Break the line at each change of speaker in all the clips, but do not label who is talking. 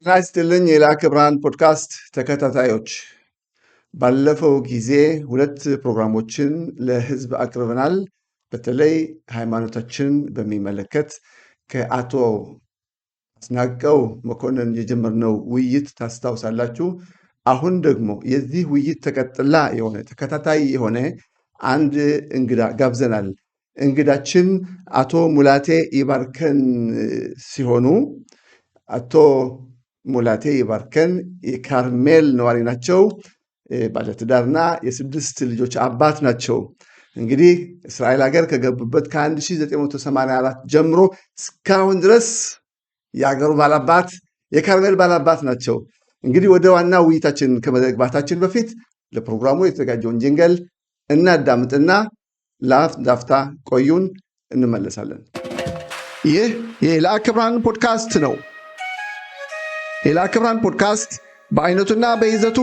ጤና ይስጥልኝ የላከ ብርሃን ፖድካስት ተከታታዮች፣ ባለፈው ጊዜ ሁለት ፕሮግራሞችን ለህዝብ አቅርበናል። በተለይ ሃይማኖታችን በሚመለከት ከአቶ አስናቀው መኮንን የጀመርነው ውይይት ታስታውሳላችሁ። አሁን ደግሞ የዚህ ውይይት ተከታታይ የሆነ አንድ እንግዳ ጋብዘናል። እንግዳችን አቶ ሙላቴ ይባርከን ሲሆኑ አቶ ሙላቴ ይባርከን የካርሜል ነዋሪ ናቸው። ባለትዳርና የስድስት ልጆች አባት ናቸው። እንግዲህ እስራኤል ሀገር ከገቡበት ከ1984 ጀምሮ እስካሁን ድረስ የአገሩ ባላባት የካርሜል ባላባት ናቸው። እንግዲህ ወደ ዋና ውይይታችን ከመግባታችን በፊት ለፕሮግራሙ የተዘጋጀውን ጅንገል እናዳምጥና ላፍታ ቆዩን፣ እንመለሳለን። ይህ የላከ ብርሃን ፖድካስት ነው። የላከ ብርሃን ፖድካስት በአይነቱና በይዘቱ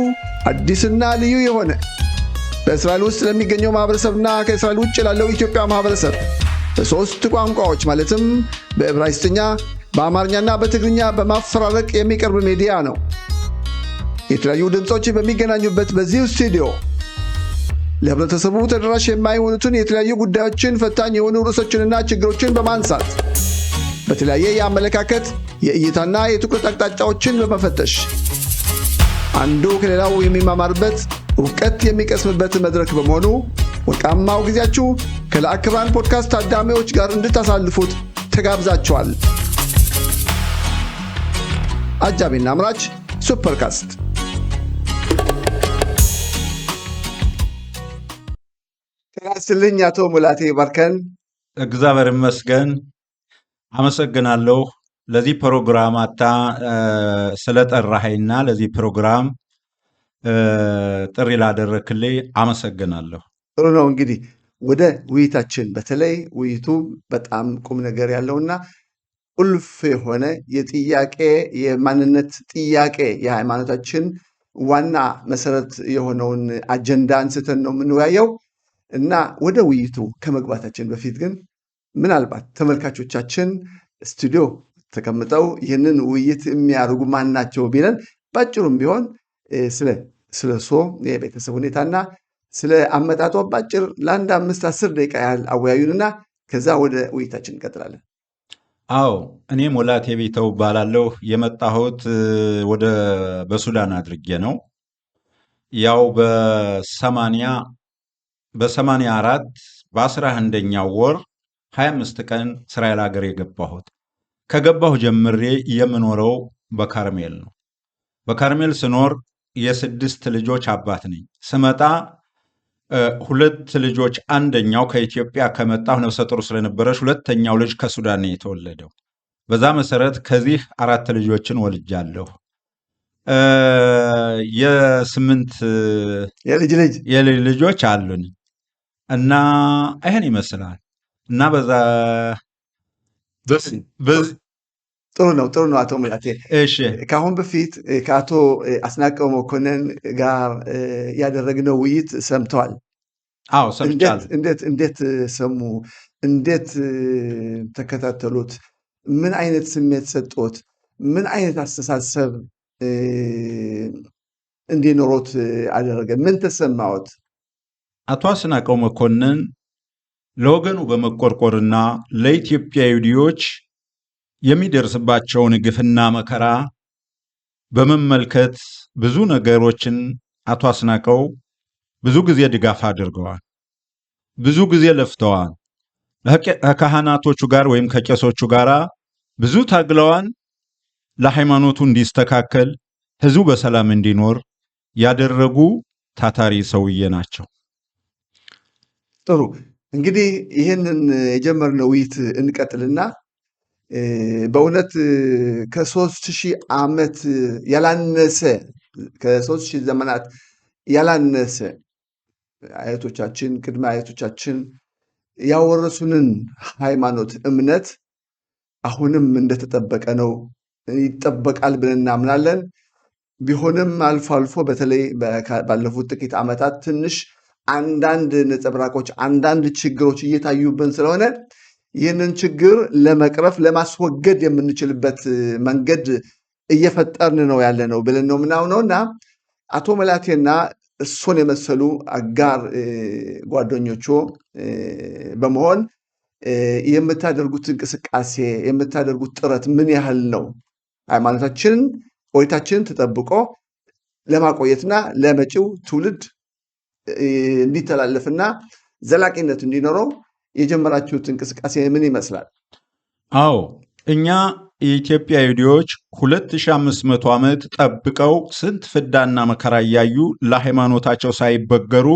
አዲስና ልዩ የሆነ በእስራኤል ውስጥ ለሚገኘው ማህበረሰብና ከእስራኤል ውጭ ላለው ኢትዮጵያ ማህበረሰብ በሶስት ቋንቋዎች ማለትም በዕብራይስጥኛ፣ በአማርኛና በትግርኛ በማፈራረቅ የሚቀርብ ሚዲያ ነው። የተለያዩ ድምፆች በሚገናኙበት በዚህ ስቱዲዮ ለህብረተሰቡ ተደራሽ የማይሆኑትን የተለያዩ ጉዳዮችን፣ ፈታኝ የሆኑ ርዕሶችንና ችግሮችን በማንሳት በተለያየ የአመለካከት የእይታና የትኩረት አቅጣጫዎችን በመፈተሽ አንዱ ከሌላው የሚማማርበት እውቀት የሚቀስምበት መድረክ በመሆኑ ወርቃማው ጊዜያችሁ ከላከ ብርሃን ፖድካስት ታዳሚዎች ጋር እንድታሳልፉት ተጋብዛችኋል። አጃቢና አምራች ሱፐርካስት። ጤና ይስጥልኝ አቶ ሙላቴ ይባርከን።
እግዚአብሔር ይመስገን። አመሰግናለሁ ለዚህ ፕሮግራም ስለጠራኸኝና ለዚህ ፕሮግራም ጥሪ ላደረክልኝ አመሰግናለሁ።
ጥሩ ነው። እንግዲህ ወደ ውይይታችን፣ በተለይ ውይይቱ በጣም ቁም ነገር ያለውና ቁልፍ የሆነ የማንነት ጥያቄ የሃይማኖታችን ዋና መሰረት የሆነውን አጀንዳ አንስተን ነው የምንወያየው እና ወደ ውይይቱ ከመግባታችን በፊት ግን ምናልባት ተመልካቾቻችን ስቱዲዮ ተቀምጠው ይህንን ውይይት የሚያደርጉ ማን ናቸው ቢለን ባጭሩም ቢሆን ስለ የቤተሰብ ሁኔታና ስለ አመጣጧ ባጭር ለአንድ 5-10 ደቂቃ ያህል አወያዩንና ከዛ ወደ ውይይታችን እንቀጥላለን።
አዎ፣ እኔ ሙላቴ ቢተው እባላለሁ። የመጣሁት በሱዳን አድርጌ ነው። ያው በ84 በ11ኛው ወር 25 ቀን እስራኤል ሀገር የገባሁት። ከገባሁ ጀምሬ የምኖረው በካርሜል ነው። በካርሜል ስኖር የስድስት ልጆች አባት ነኝ። ስመጣ ሁለት ልጆች፣ አንደኛው ከኢትዮጵያ ከመጣሁ ነፍሰ ጡር ስለነበረች፣ ሁለተኛው ልጅ ከሱዳን ነው የተወለደው። በዛ መሰረት ከዚህ 4 ልጆችን ወልጃለሁ። የ8 የልጅ ልጆች አሉን እና ይህን ይመስላል እና በዛ
ጥሩ ነው አቶ ሙላቴ። ከአሁን በፊት ከአቶ አስናቀው መኮንን ጋር ያደረግነው ውይይት ሰምተዋል?
አዎ ሰምቻለሁ።
እንዴት ሰሙ? እንዴት ተከታተሉት? ምን አይነት ስሜት ሰጦት? ምን አይነት አስተሳሰብ እንዲኖሮት አደረገ? ምን ተሰማዎት?
አቶ አስናቀው መኮንን ለወገኑ በመቆርቆርና ለኢትዮጵያ ይሁዲዎች የሚደርስባቸውን ግፍና መከራ በመመልከት ብዙ ነገሮችን አቶ አስናቀው ብዙ ጊዜ ድጋፍ አድርገዋል። ብዙ ጊዜ ለፍተዋል። ከካህናቶቹ ጋር ወይም ከቄሶቹ ጋር ብዙ ታግለዋል። ለሃይማኖቱ እንዲስተካከል፣ ህዝቡ በሰላም እንዲኖር ያደረጉ ታታሪ ሰውዬ ናቸው።
ጥሩ። እንግዲህ ይህንን የጀመርነው ውይይት እንቀጥልና በእውነት ከ3000 ዓመት ያላነሰ ከ3000 ዘመናት ያላነሰ አያቶቻችን ቅድመ አያቶቻችን ያወረሱንን ሃይማኖት እምነት አሁንም እንደተጠበቀ ነው፣ ይጠበቃል ብለን እናምናለን። ቢሆንም አልፎ አልፎ በተለይ ባለፉት ጥቂት ዓመታት ትንሽ አንዳንድ ነጸብራቆች፣ አንዳንድ ችግሮች እየታዩብን ስለሆነ ይህንን ችግር ለመቅረፍ ለማስወገድ የምንችልበት መንገድ እየፈጠርን ነው ያለ ነው ብለን ነው ምናምነው እና አቶ መላቴና እሱን የመሰሉ አጋር ጓደኞቹ በመሆን የምታደርጉት እንቅስቃሴ የምታደርጉት ጥረት ምን ያህል ነው? ሃይማኖታችንን ቆይታችንን ተጠብቆ ለማቆየትና ለመጪው ትውልድ እንዲተላለፍና ዘላቂነት እንዲኖረው የጀመራችሁት እንቅስቃሴ ምን ይመስላል?
አዎ እኛ የኢትዮጵያ ይሁዲዎች 2500 ዓመት ጠብቀው ስንት ፍዳና መከራ እያዩ ለሃይማኖታቸው ሳይበገሩ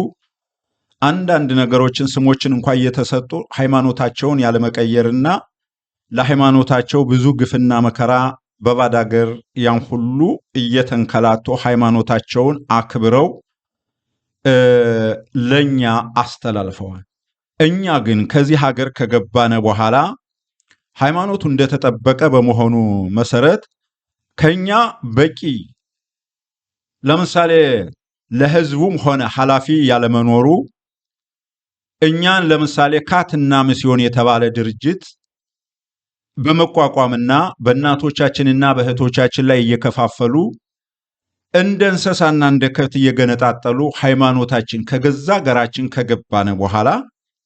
አንዳንድ ነገሮችን ስሞችን እንኳ እየተሰጡ ሃይማኖታቸውን ያለመቀየርና ለሃይማኖታቸው ብዙ ግፍና መከራ በባዕድ አገር ያን ሁሉ እየተንከላቶ ሃይማኖታቸውን አክብረው ለእኛ አስተላልፈዋል። እኛ ግን ከዚህ ሀገር ከገባነ በኋላ ሃይማኖቱ እንደተጠበቀ በመሆኑ መሰረት ከኛ በቂ ለምሳሌ ለህዝቡም ሆነ ኃላፊ ያለመኖሩ እኛን ለምሳሌ ካትና ሚስዮን የተባለ ድርጅት በመቋቋምና በእናቶቻችንና በእህቶቻችን ላይ እየከፋፈሉ እንደ እንስሳና እንደ ከብት እየገነጣጠሉ ሃይማኖታችን ከገዛ ሀገራችን ከገባነ በኋላ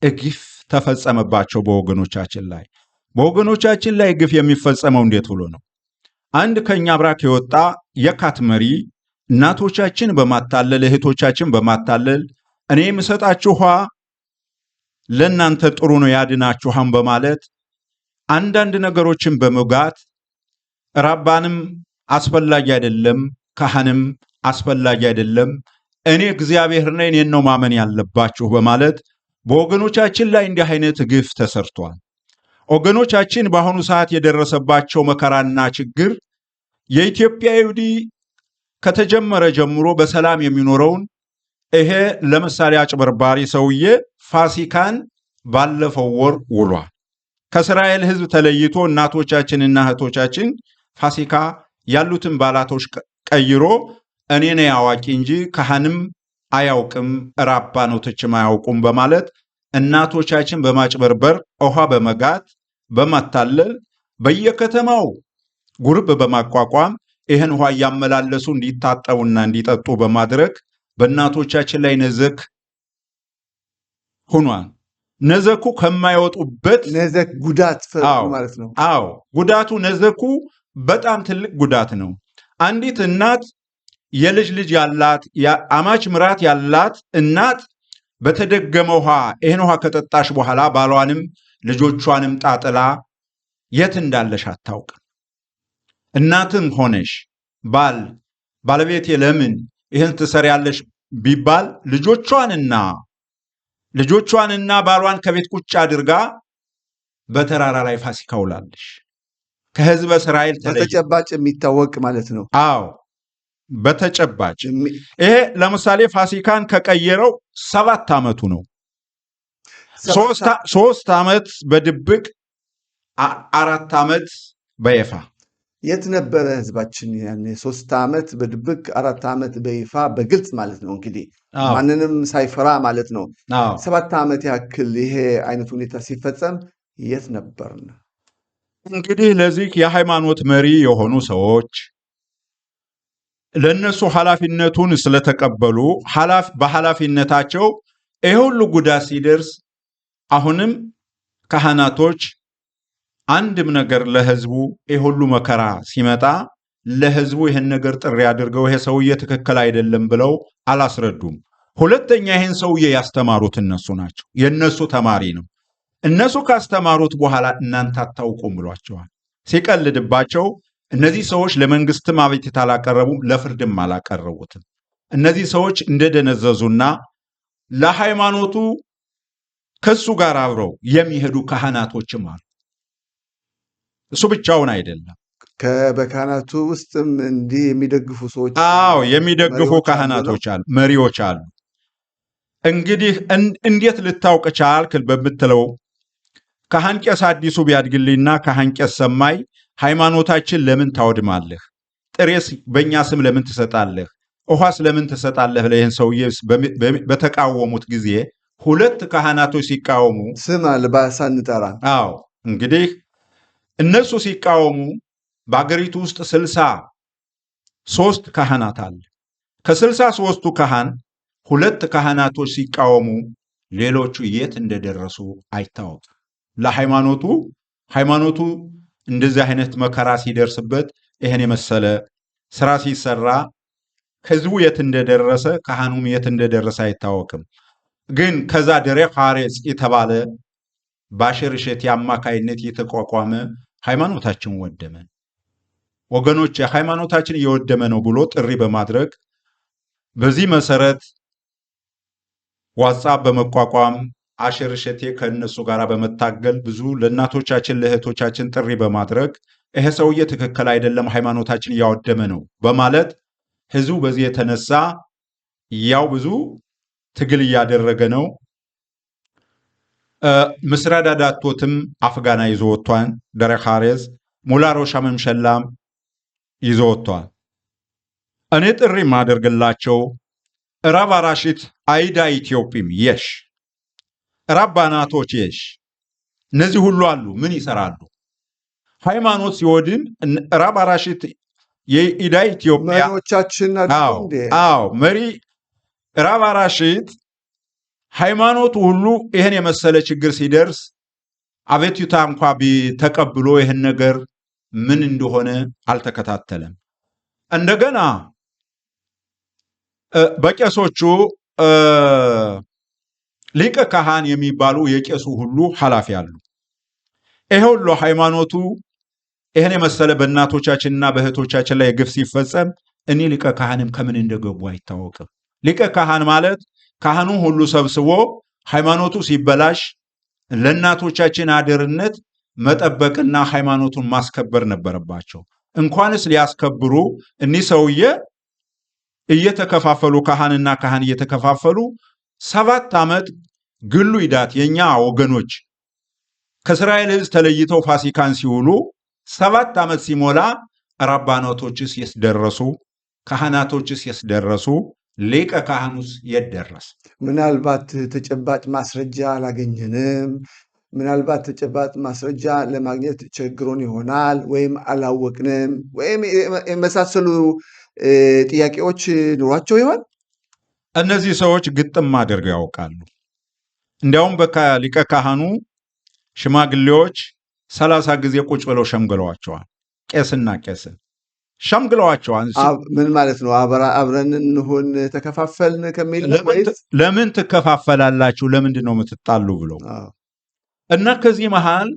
ግፍ ተፈጸመባቸው በወገኖቻችን ላይ። በወገኖቻችን ላይ ግፍ የሚፈጸመው እንዴት ብሎ ነው? አንድ ከኛ አብራክ የወጣ የካት መሪ እናቶቻችን በማታለል እህቶቻችን በማታለል እኔ የምሰጣችሁ ውሃ ለእናንተ ጥሩ ነው ያድናችኋን በማለት አንዳንድ ነገሮችን በመጋት ራባንም አስፈላጊ አይደለም፣ ካህንም አስፈላጊ አይደለም፣ እኔ እግዚአብሔር ነኝ እኔን ነው ማመን ያለባችሁ በማለት በወገኖቻችን ላይ እንዲህ አይነት ግፍ ተሰርቷል። ወገኖቻችን በአሁኑ ሰዓት የደረሰባቸው መከራና ችግር የኢትዮጵያ ይሁዲ ከተጀመረ ጀምሮ በሰላም የሚኖረውን ይሄ ለምሳሌ አጭበርባሪ ሰውዬ ፋሲካን ባለፈው ወር ውሏል። ከእስራኤል ሕዝብ ተለይቶ እናቶቻችንና እህቶቻችን ፋሲካ ያሉትን ባላቶች ቀይሮ እኔ ነኝ አዋቂ እንጂ ካህንም አያውቅም ራባኖቶችም አያውቁም በማለት እናቶቻችን በማጭበርበር ውሃ በመጋት በማታለል በየከተማው ጉርብ በማቋቋም ይህን ውሃ እያመላለሱ እንዲታጠቡና እንዲጠጡ በማድረግ በእናቶቻችን ላይ ነዘክ ሆኗል። ነዘኩ ከማይወጡበት
ነዘክ ጉዳት ማለት ነው።
አዎ ጉዳቱ ነዘኩ በጣም ትልቅ ጉዳት ነው። አንዲት እናት የልጅ ልጅ ያላት አማች ምራት ያላት እናት በተደገመ ውሃ ይህን ውሃ ከጠጣሽ በኋላ ባሏንም ልጆቿንም ጣጥላ የት እንዳለሽ አታውቅም። እናትም ሆነሽ ባለቤቴ ለምን ይህን ትሰሪያለሽ ቢባል ልጆቿንና ባሏን ከቤት ቁጭ አድርጋ በተራራ ላይ ፋሲካ ውላለሽ። ከህዝበ እስራኤል
በተጨባጭ የሚታወቅ ማለት ነው።
አዎ በተጨባጭ ይሄ ለምሳሌ ፋሲካን ከቀየረው 7 ዓመቱ ነው። 3 ዓመት በድብቅ 4 ዓመት በይፋ።
የት ነበረ ህዝባችን ያኔ? 3 ዓመት በድብቅ 4 ዓመት በይፋ በግልጽ ማለት ነው። እንግዲህ ማንንም ሳይፈራ ማለት ነው። 7 ዓመት ያክል ይሄ አይነት ሁኔታ ሲፈጸም የት ነበርን?
እንግዲህ ለዚህ የሃይማኖት መሪ የሆኑ ሰዎች ለነሱ ኃላፊነቱን ስለተቀበሉ በኃላፊነታቸው ይህ ሁሉ ጉዳት ሲደርስ አሁንም ካህናቶች አንድም ነገር ለህዝቡ ይህ ሁሉ መከራ ሲመጣ ለህዝቡ ይህን ነገር ጥሪ አድርገው ይሄ ሰውዬ ትክክል አይደለም ብለው አላስረዱም። ሁለተኛ ይህን ሰውዬ ያስተማሩት እነሱ ናቸው። የነሱ ተማሪ ነው። እነሱ ካስተማሩት በኋላ እናንተ አታውቁም ብሏቸዋል። ሲቀልድባቸው እነዚህ ሰዎች ለመንግስትም አቤቱታ አላቀረቡም፣ ለፍርድም አላቀረቡትም። እነዚህ ሰዎች እንደደነዘዙና ለሃይማኖቱ ከሱ ጋር አብረው የሚሄዱ ካህናቶችም አሉ። እሱ ብቻውን አይደለም።
በካህናቱ ውስጥም እንዲህ የሚደግፉ ሰዎች
የሚደግፉ ካህናቶች አሉ፣ መሪዎች አሉ። እንግዲህ እንዴት ልታውቅ ቻልክ በምትለው ካህን ቄስ አዲሱ ቢያድግልኝና ካህን ቄስ ሰማይ ሃይማኖታችን ለምን ታወድማለህ? ጥሬስ በእኛ ስም ለምን ትሰጣለህ? ውሃስ ለምን ትሰጣለህ? ለይህን ሰውዬ በተቃወሙት ጊዜ 2 ካህናቶች ሲቃወሙ
ስም አልባ ሳንጠራ
እንግዲህ እነሱ ሲቃወሙ በአገሪቱ ውስጥ 60 3 ካህናት አለ። ከ63ቱ ካህን 2 ካህናቶች ሲቃወሙ ሌሎቹ የት እንደደረሱ አይታወቅም። ሃይማኖቱ እንደዚህ አይነት መከራ ሲደርስበት ይህን የመሰለ ስራ ሲሰራ ህዝቡ የት እንደደረሰ ካህኑም የት እንደደረሰ አይታወቅም። ግን ከዛ ደሬክ ሃሬጽ የተባለ በአሸር እሸቴ አማካይነት የተቋቋመ ሃይማኖታችን ወደመ ወገኖች ሃይማኖታችን እየወደመ ነው ብሎ ጥሪ በማድረግ በዚህ መሰረት ዋትስአፕ በመቋቋም አሸር እሸቴ ከነሱ ጋር በመታገል ብዙ ለእናቶቻችን ለእህቶቻችን ጥሪ በማድረግ ይሄ ሰውዬ ትክክል አይደለም፣ ሃይማኖታችን እያወደመ ነው በማለት ህዝቡ በዚህ የተነሳ ያው ብዙ ትግል እያደረገ ነው። ምስራዳ ዳቶትም አፍጋና ይዞ ወጥቷል። ደሬክ ሃሬጽ ሙላሮሻ መምሸላም ይዞ ወጥቷል። እኔ ጥሪ ማደርግላቸው ራብ አራሽት አይዳ ኢትዮጵም የሽ ራብ ባናቶች የሽ እነዚህ ሁሉ አሉ። ምን ይሰራሉ? ሃይማኖት ሲወድም ራብ አራሽት የኢዳ ኢትዮጵያ
መሪዎቻችን
መሪ ራብ አራሽት ሃይማኖቱ ሁሉ ይህን የመሰለ ችግር ሲደርስ አቤቱታ እንኳ ተቀብሎ ይህን ነገር ምን እንደሆነ አልተከታተለም። እንደገና በቄሶቹ ሊቀ ካህን የሚባሉ የቄሱ ሁሉ ኃላፊ አሉ። ይሄ ሁሉ ሃይማኖቱ ይህን የመሰለ በእናቶቻችንና በእህቶቻችን ላይ ግፍ ሲፈጸም እኔ ሊቀ ካህንም ከምን እንደገቡ አይታወቅም። ሊቀ ካህን ማለት ካህኑ ሁሉ ሰብስቦ ሃይማኖቱ ሲበላሽ ለእናቶቻችን አደርነት መጠበቅና ሃይማኖቱን ማስከበር ነበረባቸው። እንኳንስ ሊያስከብሩ እኒህ ሰውዬ እየተከፋፈሉ ካህንና ካህን እየተከፋፈሉ 7 ዓመት ግሉ ይዳት የኛ ወገኖች ከእስራኤል ሕዝብ ተለይተው ፋሲካን ሲውሉ 7 ዓመት ሲሞላ ራባናቶችስ የስደረሱ ካህናቶችስ የስደረሱ ሊቀ ካህኑስ የደረስ?
ምናልባት ተጨባጭ ማስረጃ አላገኘንም። ምናልባት ተጨባጭ ማስረጃ ለማግኘት ቸግሮን ይሆናል፣ ወይም አላወቅንም፣ ወይም የመሳሰሉ ጥያቄዎች ኑሯቸው ይሆን?
እነዚህ ሰዎች ግጥም አድርገው ያውቃሉ። እንዲያውም ሊቀ ካህኑ ሽማግሌዎች 30 ጊዜ ቁጭ ብለው ሸምግለዋቸዋል። ቄስና ቄስን ሸምግለዋቸዋል።
ምን ማለት ነው? አብረን እንሁን ተከፋፈልን ከሚል
ለምን ትከፋፈላላችሁ? ለምንድን ነው የምትጣሉ? ብለው እና ከዚህ መሃል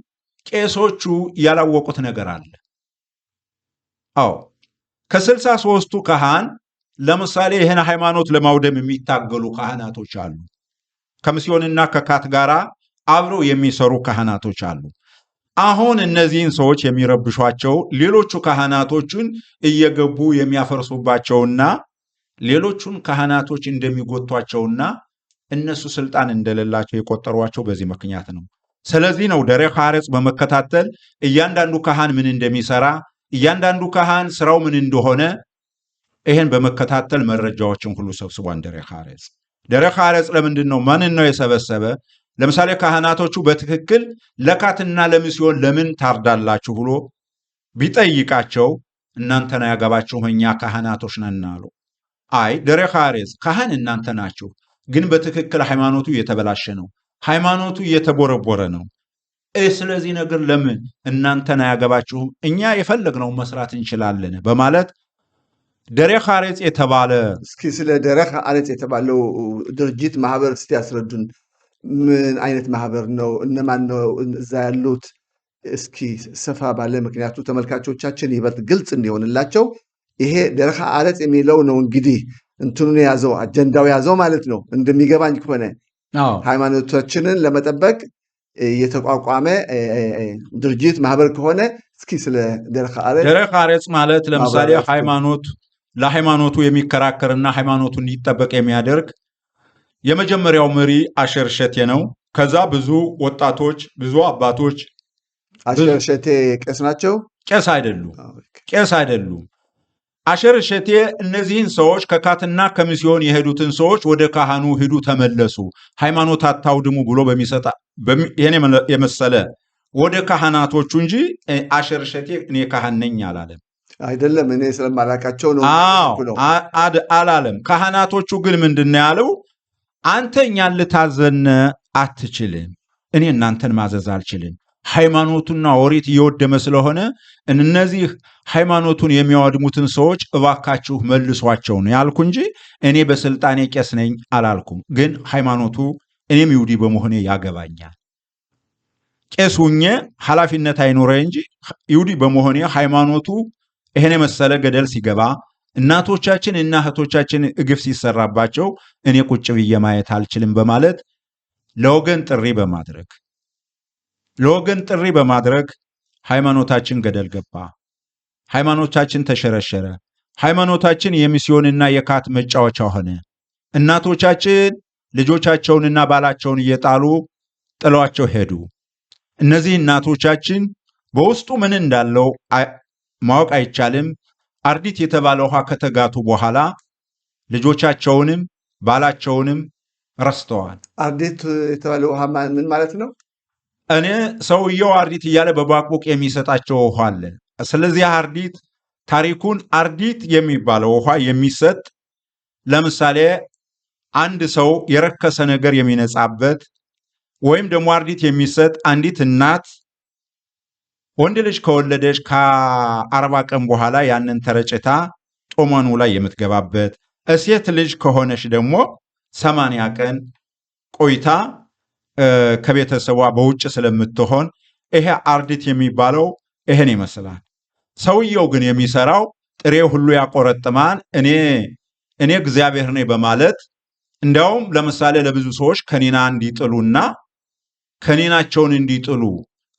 ቄሶቹ ያላወቁት ነገር አለ። ከ63ቱ ካህን ለምሳሌ ይህን ሃይማኖት ለማውደም የሚታገሉ ካህናቶች አሉ። ከምስዮንና ከካት ጋር አብረው የሚሰሩ ካህናቶች አሉ። አሁን እነዚህን ሰዎች የሚረብሿቸው ሌሎቹ ካህናቶቹን እየገቡ የሚያፈርሱባቸውና ሌሎቹን ካህናቶች እንደሚጎቷቸውና እነሱ ስልጣን እንደሌላቸው የቆጠሯቸው በዚህ ምክንያት ነው። ስለዚህ ነው ደሬክ ሃሬጽ በመከታተል እያንዳንዱ ካህን ምን እንደሚሰራ እያንዳንዱ ካህን ስራው ምን እንደሆነ ይህን በመከታተል መረጃዎችን ሁሉ ሰብስቧን ደሬክ ሃሬጽ ለምንድን ነው ማንን ነው የሰበሰበ? ለምሳሌ ካህናቶቹ በትክክል ለካትና ለምስዮን ለምን ታርዳላችሁ ብሎ ቢጠይቃቸው እናንተን አያገባችሁም እኛ ካህናቶች ነን አሉ። አይ ደሬክ ሃሬጽ ካህን እናንተ ናችሁ፣ ግን በትክክል ሃይማኖቱ እየተበላሸ ነው፣ ሃይማኖቱ እየተቦረቦረ ነው። ስለዚህ ነገር ለምን እናንተን አያገባችሁም? እኛ የፈለግነው መስራት እንችላለን በማለት ደሬክ ሃሬጽ የተባለ
እስኪ ስለ ደሬክ ሃሬጽ የተባለው ድርጅት ማህበር እስቲ ያስረዱን። ምን አይነት ማህበር ነው? እነማን ነው እዛ ያሉት? እስኪ ሰፋ ባለ ምክንያቱ ተመልካቾቻችን ይበልጥ ግልጽ እንዲሆንላቸው ይሄ ደሬክ ሃሬጽ የሚለው ነው እንግዲህ እንትኑን የያዘው አጀንዳው የያዘው ማለት ነው። እንደሚገባኝ ከሆነ ሃይማኖታችንን ለመጠበቅ የተቋቋመ ድርጅት ማህበር ከሆነ እስኪ ስለ
ደሬክ ሃሬጽ ማለት ለምሳሌ ለሃይማኖቱ የሚከራከርና ሃይማኖቱ እንዲጠበቅ የሚያደርግ የመጀመሪያው መሪ አሸር እሸቴ ነው። ከዛ ብዙ ወጣቶች፣ ብዙ አባቶች።
አሸር እሸቴ ቄስ ናቸው?
ቄስ አይደሉም። አሸር እሸቴ እነዚህን ሰዎች ከካትና ከምስዮን የሄዱትን ሰዎች ወደ ካህኑ ሂዱ፣ ተመለሱ፣ ሃይማኖት አታውድሙ ብሎ በሚሰጣ ይሄን የመሰለ ወደ ካህናቶቹ እንጂ አሸር እሸቴ እኔ ካህን ነኝ አላለም።
አይደለም እኔ ስለማላቃቸው ነው ነው
አላለም። ካህናቶቹ ግን ምንድን ነው ያለው? አንተ እኛን ልታዘን አትችልም፣ እኔ እናንተን ማዘዝ አልችልም። ሃይማኖቱና ኦሪት እየወደመ ስለሆነ እነዚህ ሃይማኖቱን የሚያወድሙትን ሰዎች እባካችሁ መልሷቸው ነው ያልኩ እንጂ እኔ በስልጣኔ ቄስ ነኝ አላልኩም። ግን ሃይማኖቱ እኔም ይሁዲ በመሆኔ ያገባኛል። ቄስ ሁኜ ኃላፊነት አይኖረ እንጂ ይሁዲ በመሆኔ ሃይማኖቱ ይሄን የመሰለ ገደል ሲገባ እናቶቻችን እና እህቶቻችን ግፍ ሲሰራባቸው እኔ ቁጭ ብዬ ማየት አልችልም በማለት ለወገን ጥሪ በማድረግ ሃይማኖታችን ገደል ገባ። ሃይማኖታችን ተሸረሸረ። ሃይማኖታችን የሚስዮንና የካት መጫወቻ ሆነ። እናቶቻችን ልጆቻቸውንና ባላቸውን እየጣሉ ጥለዋቸው ሄዱ። እነዚህ እናቶቻችን በውስጡ ምን እንዳለው ማወቅ አይቻልም። አርዲት የተባለ ውሃ ከተጋቱ በኋላ ልጆቻቸውንም ባላቸውንም ረስተዋል።
አርዲት የተባለ ውሃ ምን ማለት ነው?
እኔ ሰውየው አርዲት እያለ በባቅቡቅ የሚሰጣቸው ውሃ አለ። ስለዚህ አርዲት ታሪኩን አርዲት የሚባለው ውሃ የሚሰጥ ለምሳሌ አንድ ሰው የረከሰ ነገር የሚነጻበት ወይም ደግሞ አርዲት የሚሰጥ አንዲት እናት ወንድ ልጅ ከወለደች ከ40 ቀን በኋላ ያንን ተረጭታ ጦመኑ ላይ የምትገባበት፣ ሴት ልጅ ከሆነች ደግሞ 80 ቀን ቆይታ ከቤተሰቧ በውጭ ስለምትሆን ይሄ አርዲት የሚባለው ይሄን ይመስላል። ሰውየው ግን የሚሰራው ጥሬ ሁሉ ያቆረጥማን እኔ እግዚአብሔር ነኝ በማለት እንዲያውም ለምሳሌ ለብዙ ሰዎች ከኒና እንዲጥሉና ከኒናቸውን እንዲጥሉ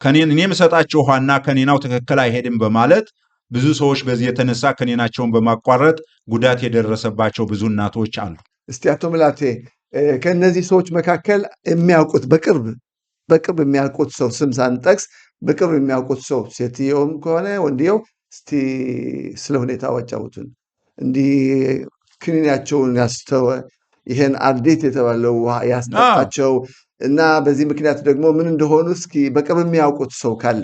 እኔ የምሰጣቸው ውሃና ከኒናው ትክክል አይሄድም በማለት ብዙ ሰዎች በዚህ የተነሳ ከኒናቸውን በማቋረጥ ጉዳት የደረሰባቸው ብዙ እናቶች አሉ።
እስቲ አቶ ምላቴ ከእነዚህ ሰዎች መካከል የሚያውቁት በቅርብ የሚያውቁት ሰው ስም ሳንጠቅስ በቅርብ የሚያውቁት ሰው ሴትየውም ከሆነ ወንድየው እስቲ ስለ ሁኔታው አጫውቱን። እንዲህ ክኒናቸውን ያስተወ ይሄን አርዲት የተባለው ውሃ ያስጠጣቸው እና በዚህ ምክንያት ደግሞ ምን እንደሆኑ እስኪ በቅርብ የሚያውቁት ሰው ካለ።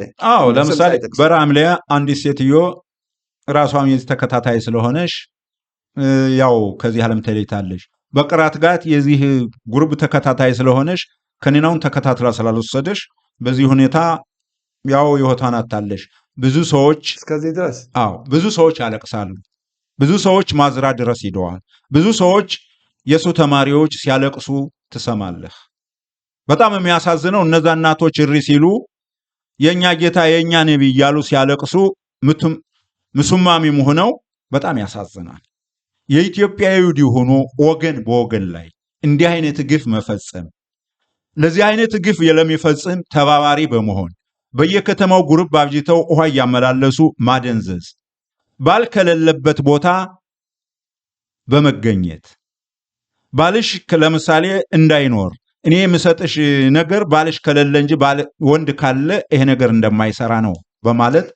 ለምሳሌ በራምሌ አንዲት ሴትዮ ራሷም የዚህ ተከታታይ ስለሆነች ያው ከዚህ ዓለም ተለይታለች። በቅራት ጋት የዚህ ጉርብ ተከታታይ ስለሆነች ከኒናውን ተከታትላ ስላልወሰደች በዚህ ሁኔታ ያው ሕይወቷን አጣለች። ብዙ ሰዎች
እስከዚህ ድረስ
ብዙ ሰዎች ያለቅሳሉ። ብዙ ሰዎች ማዝራ ድረስ ሂደዋል። ብዙ ሰዎች የሱ ተማሪዎች ሲያለቅሱ ትሰማለህ። በጣም የሚያሳዝነው እነዛ እናቶች እሪ ሲሉ የኛ ጌታ የኛ ነቢይ እያሉ ሲያለቅሱ ምሱማሚም ሆነው በጣም ያሳዝናል። የኢትዮጵያ ይሁዲ ሆኖ ወገን በወገን ላይ እንዲህ አይነት ግፍ መፈጸም፣ ለዚህ አይነት ግፍ ለሚፈጽም ተባባሪ በመሆን በየከተማው ጉርብ አብጅተው ውሃ እያመላለሱ ማደንዘዝ፣ ባል ከሌለበት ቦታ በመገኘት ባልሽ ለምሳሌ እንዳይኖር እኔ የምሰጥሽ ነገር ባልሽ ከሌለ እንጂ ወንድ ካለ ይሄ ነገር እንደማይሰራ ነው በማለት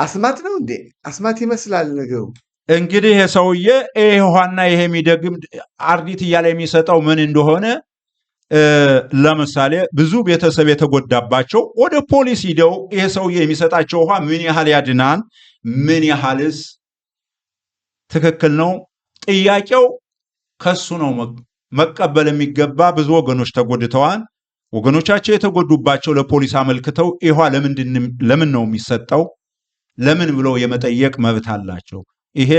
አስማት ነው እንዴ? አስማት ይመስላል ነገሩ።
እንግዲህ ይሄ ሰውዬ ይሄ ውሃና ይሄ የሚደግም አርዲት እያለ የሚሰጠው ምን እንደሆነ ለምሳሌ ብዙ ቤተሰብ የተጎዳባቸው ወደ ፖሊስ ሂደው ይሄ ሰውዬ የሚሰጣቸው ውሃ ምን ያህል ያድናን፣ ምን ያህልስ ትክክል ነው? ጥያቄው ከሱ ነው መቀበል የሚገባ። ብዙ ወገኖች ተጎድተዋል። ወገኖቻቸው የተጎዱባቸው ለፖሊስ አመልክተው ይሄ ውሃ ለምን ነው የሚሰጠው ለምን ብለው የመጠየቅ መብት አላቸው። ይሄ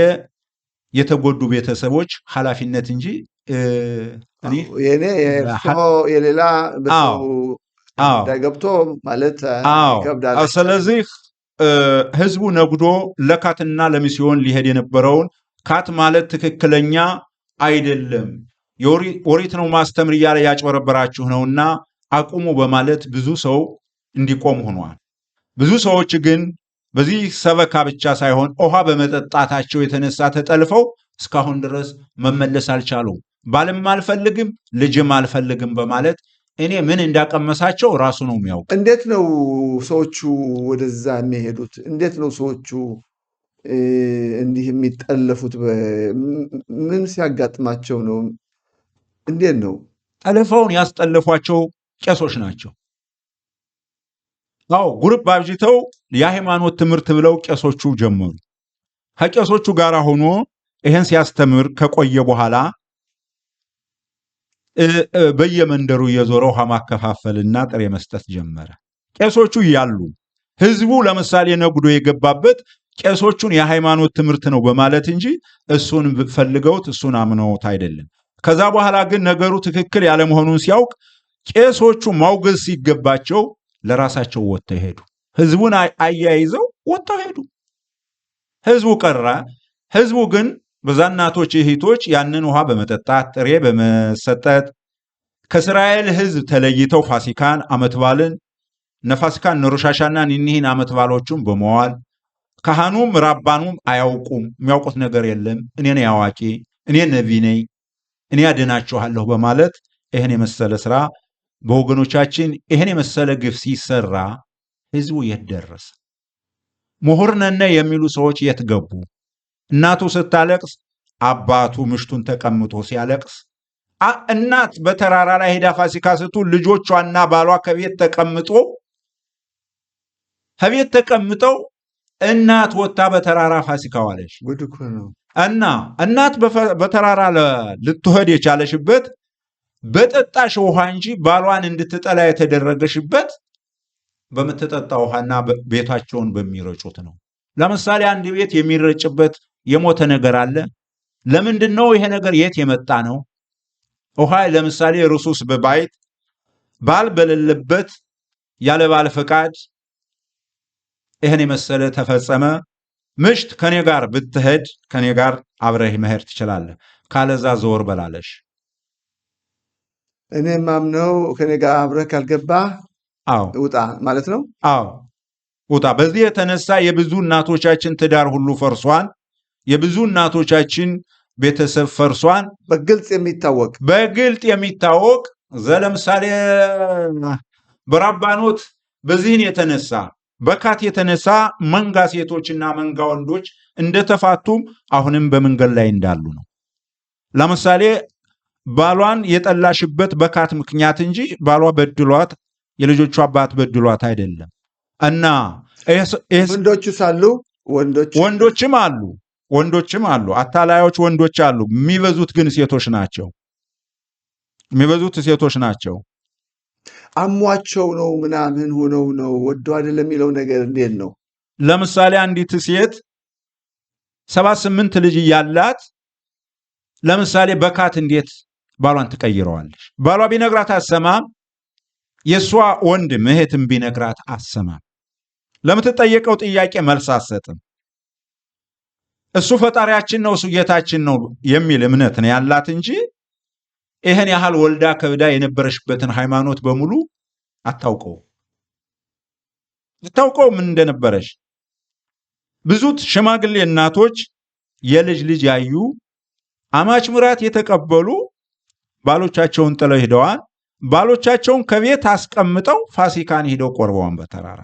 የተጎዱ ቤተሰቦች ኃላፊነት እንጂ
የሌላ ገብቶ ማለት ይከብዳል።
ስለዚህ ህዝቡ ነግዶ ለካትና ለሚስዮን ሊሄድ የነበረውን ካት ማለት ትክክለኛ አይደለም፣ ኦሪት ነው ማስተምር እያለ ያጭበረበራችሁ ነውና አቁሙ በማለት ብዙ ሰው እንዲቆም ሆኗል። ብዙ ሰዎች ግን በዚህ ሰበካ ብቻ ሳይሆን ውሃ በመጠጣታቸው የተነሳ ተጠልፈው እስካሁን ድረስ መመለስ አልቻሉም። ባልም አልፈልግም ልጅም አልፈልግም በማለት እኔ ምን እንዳቀመሳቸው ራሱ ነው የሚያውቅ።
እንዴት ነው ሰዎቹ ወደዛ የሚሄዱት? እንዴት ነው ሰዎቹ እንዲህ የሚጠለፉት? ምን ሲያጋጥማቸው ነው? እንዴት ነው?
ጠልፈውን ያስጠለፏቸው ቄሶች ናቸው። ጉርብ አብጅተው የሃይማኖት ትምህርት ብለው ቄሶቹ ጀመሩ። ከቄሶቹ ጋር ሆኖ ይህን ሲያስተምር ከቆየ በኋላ በየመንደሩ እየዞረ ውሃ ማከፋፈልና ጥሬ መስጠት ጀመረ። ቄሶቹ እያሉ ህዝቡ ለምሳሌ ነጉዶ የገባበት ቄሶቹን የሃይማኖት ትምህርት ነው በማለት እንጂ እሱን ፈልገውት እሱን አምነውት አይደለም። ከዛ በኋላ ግን ነገሩ ትክክል ያለመሆኑን ሲያውቅ ቄሶቹ ማውገዝ ሲገባቸው ለራሳቸው ወጥተው ሄዱ። ህዝቡን አያይዘው ወጥተው ሄዱ። ህዝቡ ቀረ። ህዝቡ ግን በዛ እናቶች እህቶች ያንን ውሃ በመጠጣት ጥሬ በመሰጠት ከእስራኤል ህዝብ ተለይተው ፋሲካን ዓመት በዓልን ነፋሲካን ነሮሻሻና እኒህን ዓመት በዓሎቹን በመዋል ካህኑም ራባኑም አያውቁም፣ የሚያውቁት ነገር የለም። እኔ ነኝ አዋቂ፣ እኔ ነቢይ ነኝ፣ እኔ ያድናችኋለሁ በማለት ይህን የመሰለ ስራ በወገኖቻችን ይህን የመሰለ ግፍ ሲሰራ ህዝቡ የት ደረሰ? ምሁር ነን የሚሉ ሰዎች የት ገቡ? እናቱ ስታለቅስ አባቱ ምሽቱን ተቀምጦ ሲያለቅስ፣ እናት በተራራ ላይ ሄዳ ፋሲካ ስትውል ልጆቿና ባሏ ከቤት ተቀምጠው እናት ወጥታ በተራራ ፋሲካ ዋለች። እና እናት በተራራ ልትሄድ የቻለሽበት በጠጣሽ ውሃ እንጂ ባሏን እንድትጠላ የተደረገሽበት በምትጠጣ ውሃና ቤታቸውን በሚረጩት ነው። ለምሳሌ አንድ ቤት የሚረጭበት የሞተ ነገር አለ። ለምንድን ነው ይሄ ነገር የት የመጣ ነው? ውሃ ለምሳሌ ርሱስ በባይት ባል በሌለበት ያለ ባል ፈቃድ ይህን የመሰለ ተፈጸመ። ምሽት ከኔ ጋር ብትሄድ ከኔ ጋር አብረህ መሄድ ትችላለህ፣ ካለዛ ዘወር በላለሽ።
እኔ ማምነው ከኔ ጋር አብረህ ካልገባህ ውጣ ማለት ነው።
አዎ ውጣ። በዚህ የተነሳ የብዙ እናቶቻችን ትዳር ሁሉ ፈርሷን፣ የብዙ እናቶቻችን ቤተሰብ ፈርሷን።
በግልጽ
የሚታወቅ ለምሳሌ በራባኖት በዚህን የተነሳ በካት የተነሳ መንጋ ሴቶችና መንጋ ወንዶች እንደተፋቱም አሁንም በመንገድ ላይ እንዳሉ ነው። ለምሳሌ ባሏን የጠላሽበት በካት ምክንያት እንጂ ባሏ በድሏት የልጆቹ አባት በድሏት አይደለም። እና
ወንዶቹ ሳሉ
ወንዶችም አሉ፣ አታላዮች ወንዶች አሉ። የሚበዙት ግን ሴቶች ናቸው።
አሟቸው ነው ምናምን ሆነው ነው ወዶ አይደለም የሚለው ነገር እንዴት ነው?
ለምሳሌ አንዲት ሴት 78 ልጅ እያላት ለምሳሌ በካት እንዴት ባሏን ትቀይረዋለች? ባሏ ቢነግራት አሰማም። የእሷ ወንድም እህትም ቢነግራት አሰማም። ለምትጠየቀው ጥያቄ መልስ አትሰጥም። እሱ ፈጣሪያችን ነው እሱ ጌታችን ነው የሚል እምነት ነው ያላት እንጂ ይህን ያህል ወልዳ ከብዳ የነበረሽበትን ሃይማኖት በሙሉ ልታውቀው ምን እንደነበረሽ። ብዙ ሽማግሌ እናቶች የልጅ ያዩ አማች ምራት የተቀበሉ ባሎቻቸውን ጥለው ሄደዋል። ባሎቻቸውን ከቤት አስቀምጠው ፋሲካን ሄደው ቆርበዋን በተራራ።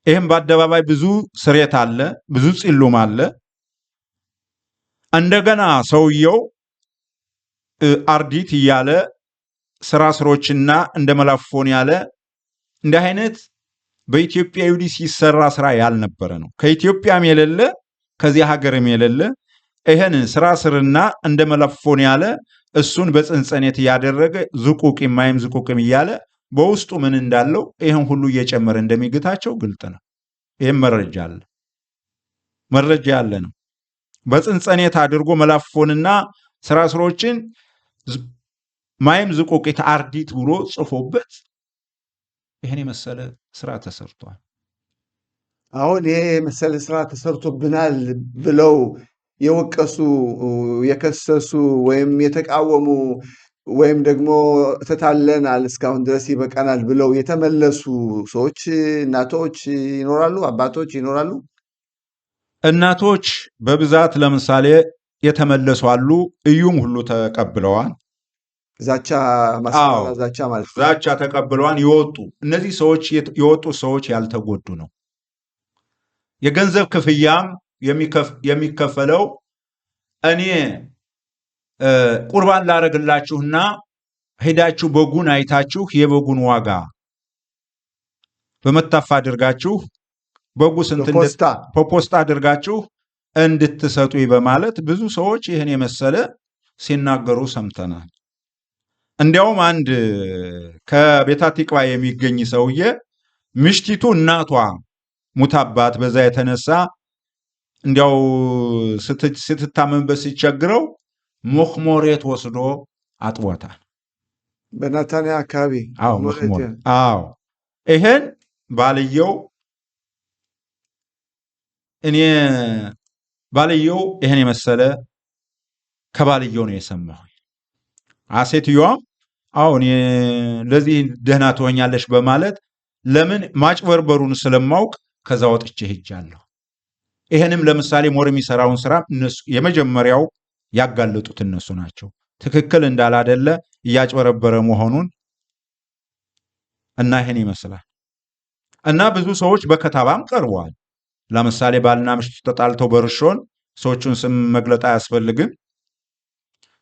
ይህም በአደባባይ ብዙ ስሬት አለ፣ ብዙ ጽሉም አለ። እንደገና ሰውየው አርዲት እያለ ስራ ስሮችና እንደ መላፎን ያለ እንደ አይነት በኢትዮጵያ ይሁዲ ሲሰራ ስራ ያልነበረ ነው። ከኢትዮጵያም የሌለ ከዚህ ሀገርም የሌለ ይህን ስራ ስርና እንደ መላፎን ያለ እሱን በጽንጸኔት እያደረገ ዝቁቅም ማይም ዝቁቅም እያለ በውስጡ ምን እንዳለው ይህን ሁሉ እየጨመረ እንደሚግታቸው ግልጥ ነው። ይህም መረጃ ያለ ነው። በጽንጸኔት አድርጎ መላፎንና ስራ ስሮችን ማይም ዝቁቂት አርዲት ብሎ ጽፎበት ይህን የመሰለ ስራ ተሰርቷል።
አሁን ይሄ የመሰለ ስራ ተሰርቶብናል ብለው የወቀሱ የከሰሱ ወይም የተቃወሙ ወይም ደግሞ ተታለናል እስካሁን ድረስ ይበቃናል ብለው የተመለሱ ሰዎች እናቶች ይኖራሉ፣ አባቶች ይኖራሉ።
እናቶች በብዛት ለምሳሌ የተመለሱ አሉ። እዩም ሁሉ ተቀብለዋል።
ዛቻ ማለት
ዛቻ ተቀብለዋል። ይወጡ እነዚህ ሰዎች የወጡ ሰዎች ያልተጎዱ ነው። የገንዘብ ክፍያም የሚከፈለው እኔ ቁርባን ላረግላችሁና ሄዳችሁ በጉን አይታችሁ የበጉን ዋጋ በመታፋ አድርጋችሁ በጉ ስንት በፖስታ አድርጋችሁ እንድትሰጡኝ በማለት ብዙ ሰዎች ይህን የመሰለ ሲናገሩ ሰምተናል። እንዲያውም አንድ ከቤተ አቲቅባ የሚገኝ ሰውዬ ምሽቲቱ እናቷ ሙታባት በዛ የተነሳ እንዲያው ስትታመምበት ሲቸግረው ሙኽሞሬት ወስዶ አጥቦታል።
በናታንያ አካባቢ
አዎ ሙኽሞር። አዎ ይሄን ባልየው ይሄን የመሰለ ከባልየው ነው የሰማሁ። ሴትዮዋም አዎ እኔ ለዚህ ደህና ትሆኛለሽ በማለት ለምን ማጭበርበሩን ስለማውቅ ከዛ ወጥቼ ሄጃለሁ። ይሄንም ለምሳሌ ሞር የሚሰራውን ስራ እነሱ የመጀመሪያው ያጋለጡት እነሱ ናቸው። ትክክል እንዳላደለ እያጭበረበረ መሆኑን እና ይሄን ይመስላል። እና ብዙ ሰዎች በከታባም ቀርበዋል። ለምሳሌ ባልና ምሽቱ ተጣልተው በርሾን ሰዎቹን ስም መግለጥ አያስፈልግም።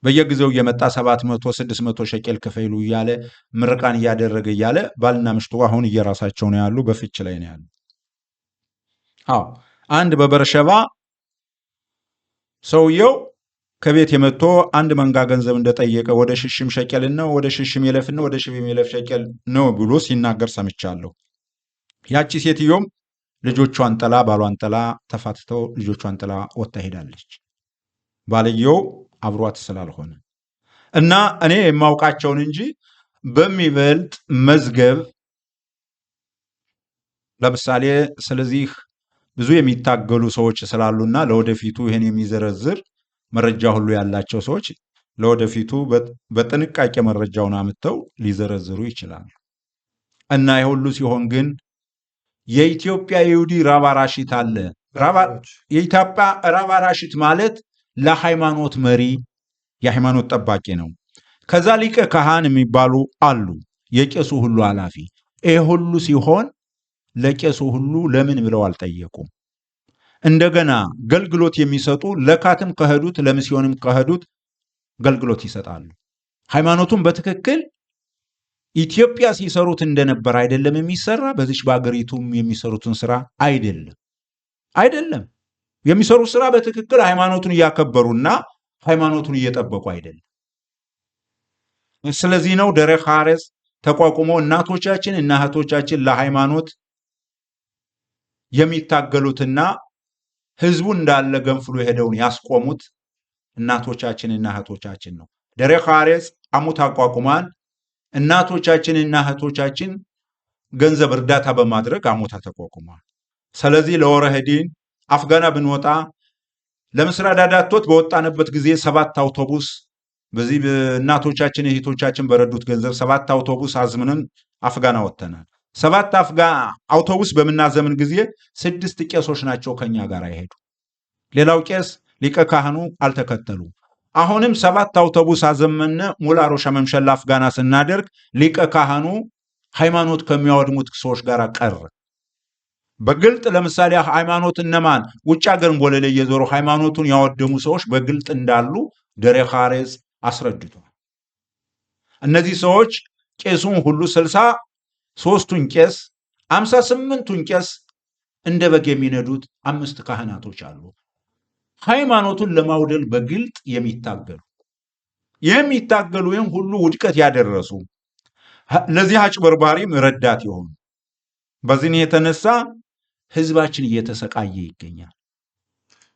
በየጊዜው እየመጣ 700 600 ሸቄል ክፈሉ እያለ ምርቃን እያደረገ እያለ ባልና ምሽቱ አሁን እየራሳቸው ነው ያሉ፣ በፍች ላይ ነው ያሉ። አዎ አንድ በበርሸባ ሰውየው ከቤት የመጥቶ አንድ መንጋ ገንዘብ እንደጠየቀ ወደ ሽሽም ሸቄል ነው ወደ ሽሽም የለፍ ነው ወደ ሽሽም የለፍ ሸቄል ነው ብሎ ሲናገር ሰምቻለሁ። ያቺ ሴትዮም ልጆቿን ጥላ ባሏን ጥላ ተፋትተው ልጆቿን ጥላ ወጣ ሄዳለች። ባልየው አብሯት ስላልሆነ እና እኔ የማውቃቸውን እንጂ በሚበልጥ መዝገብ ለምሳሌ ስለዚህ ብዙ የሚታገሉ ሰዎች ስላሉና ለወደፊቱ ይህን የሚዘረዝር መረጃ ሁሉ ያላቸው ሰዎች ለወደፊቱ በጥንቃቄ መረጃውን አምጥተው ሊዘረዝሩ ይችላሉ። እና የሁሉ ሲሆን ግን የኢትዮጵያ ይሁዲ ራባ ራሺት አለ። የኢትዮጵያ ራባ ራሺት ማለት ለሃይማኖት መሪ የሃይማኖት ጠባቂ ነው። ከዛ ሊቀ ካህን የሚባሉ አሉ፣ የቄሱ ሁሉ ኃላፊ። ይሄ ሁሉ ሲሆን ለቄሱ ሁሉ ለምን ብለው አልጠየቁም። እንደገና ገልግሎት የሚሰጡ ለካትም ከሄዱት ለሚስዮንም ከሄዱት ገልግሎት ይሰጣሉ። ሃይማኖቱን በትክክል ኢትዮጵያ ሲሰሩት እንደነበር አይደለም የሚሰራ። በዚች በአገሪቱም የሚሰሩትን ስራ አይደለም የሚሰሩት ስራ በትክክል ሃይማኖቱን እያከበሩና ሃይማኖቱን እየጠበቁ አይደለም። ስለዚህ ነው ደረቅ ሐረስ ተቋቁሞ እናቶቻችን እና እህቶቻችን ለሃይማኖት የሚታገሉትና ህዝቡ እንዳለ ገንፍሎ ሄደውን ያስቆሙት እናቶቻችንና እህቶቻችን ነው። ደረቅ ሐረስ አሙት አቋቁማን እናቶቻችንና እህቶቻችን ገንዘብ እርዳታ በማድረግ አሙታ ተቋቁሟል። ስለዚህ ለወረህዲን አፍጋና ብንወጣ ለምስራ ዳዳቶት በወጣንበት ጊዜ 7 አውቶቡስ በዚህ እናቶቻችን እህቶቻችን በረዱት ገንዘብ 7 አውቶቡስ አዝምነን አፍጋና ወጥተናል። 7 አውቶቡስ በምናዘምን ጊዜ 6 ቄሶች ናቸው ከኛ ጋር ይሄዱ። ሌላው ቄስ ሊቀ ካህኑ አልተከተሉ። አሁንም 7 አውቶቡስ አዘመነ ሙላሮ ሸመምሸላ አፍጋና ስናደርግ ሊቀ ካህኑ ሃይማኖት ከሚያወድሙት ሰዎች ጋር ቀረ። በግልጥ ለምሳሌ ሃይማኖት እነማን ውጭ ሀገር ቦለለ የዞሩ ሃይማኖቱን ያወደሙ ሰዎች በግልጥ እንዳሉ ደረቅ ሐረስ አስረድቷል። እነዚህ ሰዎች ቄሱን ሁሉ 63ቱን ቄስ 58ቱን ቄስ እንደ በግ የሚነዱት 5 ካህናቶች አሉ። ሃይማኖቱን ለማውደል በግልጥ የሚታገሉ ይህን ሁሉ ውድቀት ያደረሱ ለዚህ አጭበርባሪም ረዳት የሆኑ በዚህ የተነሳ ህዝባችን እየተሰቃየ ይገኛል።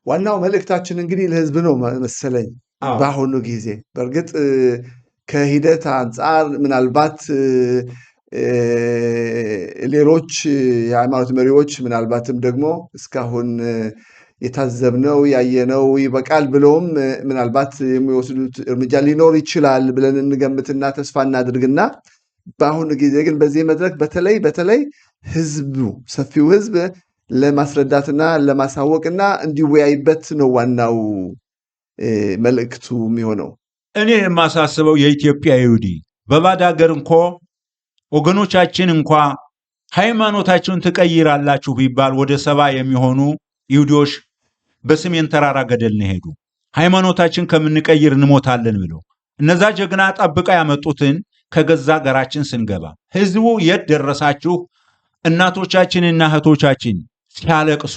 ዋናው መልእክታችን እንግዲህ ለህዝብ ነው መሰለኝ። በአሁኑ ጊዜ በእርግጥ ከሂደት አንጻር ምናልባት ሌሎች የሃይማኖት መሪዎች ምናልባትም ደግሞ እስካሁን የታዘብነው ያየነው ይበቃል ብለውም ምናልባት የሚወስዱት እርምጃ ሊኖር ይችላል ብለን እንገምትና ተስፋ እናድርግና በአሁኑ ጊዜ ግን በዚህ መድረክ በተለይ ህዝቡ ሰፊው ህዝብ ለማስረዳትና ለማሳወቅና እንዲወያይበት ነው ዋናው መልእክቱ የሚሆነው።
እኔ የማሳስበው የኢትዮጵያ ይሁዲ በባዕድ ሀገር እንኳ ወገኖቻችን እንኳ ሃይማኖታቸውን ትቀይራላችሁ ቢባል ወደ 70 የሚሆኑ ይሁዲዎች በሰሜን ተራራ ገደል ነው ሄዱ። ሃይማኖታችን ከምንቀይር እንሞታለን ብለው እነዛ ጀግና ጠብቃ ያመጡትን ከገዛ ሀገራችን ስንገባ ህዝቡ የት ደረሳችሁ? እናቶቻችንና እህቶቻችን ሲያለቅሱ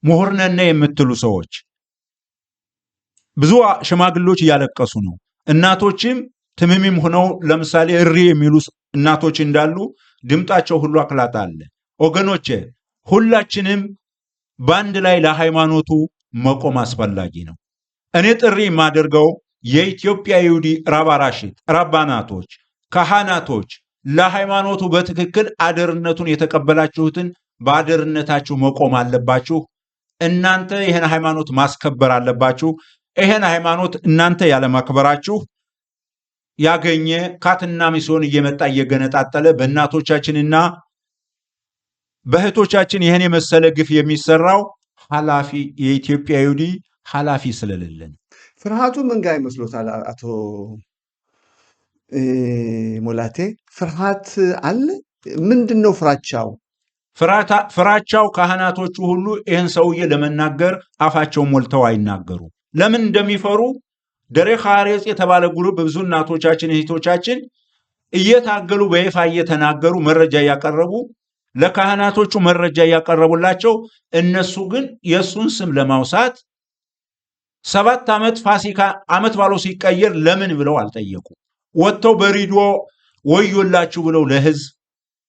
ምሁር ነን የምትሉ ሰዎች ብዙ ሽማግሌዎች እያለቀሱ ነው። እናቶችም ትምሚም ሆነው ለምሳሌ እሪ የሚሉ እናቶች እንዳሉ ድምጣቸው ሁሉ አክላጣ አለ። ወገኖቼ ሁላችንም በአንድ ላይ ለሃይማኖቱ መቆም አስፈላጊ ነው። እኔ ጥሪ የማደርገው የኢትዮጵያ ይሁዲ ራባራሽት ራባናቶች፣ ካህናቶች ለሃይማኖቱ በትክክል አደርነቱን የተቀበላችሁትን በአደርነታችሁ መቆም አለባችሁ። እናንተ ይህን ሃይማኖት ማስከበር አለባችሁ። ይህን ሃይማኖት እናንተ ያለማክበራችሁ ያገኘ ካትና ሚስዮን እየመጣ እየገነጣጠለ በእናቶቻችንና በእህቶቻችን ይህን የመሰለ ግፍ የሚሰራው ኃላፊ የኢትዮጵያ ይሁዲ ኃላፊ ስለሌለን
ፍርሃቱ ምን ጋር ይመስሎታል? አቶ ሞላቴ ፍርሃት አለ? ምንድን ነው ፍራቻው?
ፍራቻው ካህናቶቹ ሁሉ ይህን ሰውዬ ለመናገር አፋቸውን ሞልተው አይናገሩ። ለምን እንደሚፈሩ ደሬ ሐሬጽ የተባለ ግሩፕ ብዙ እናቶቻችን እህቶቻችን እየታገሉ በይፋ እየተናገሩ መረጃ እያቀረቡ ለካህናቶቹ መረጃ እያቀረቡላቸው፣ እነሱ ግን የእሱን ስም ለማውሳት 7 ዓመት ፋሲካ ዓመት ባለው ሲቀየር ለምን ብለው አልጠየቁ። ወጥተው በሬዲዮ ወዮላችሁ ብለው ለህዝብ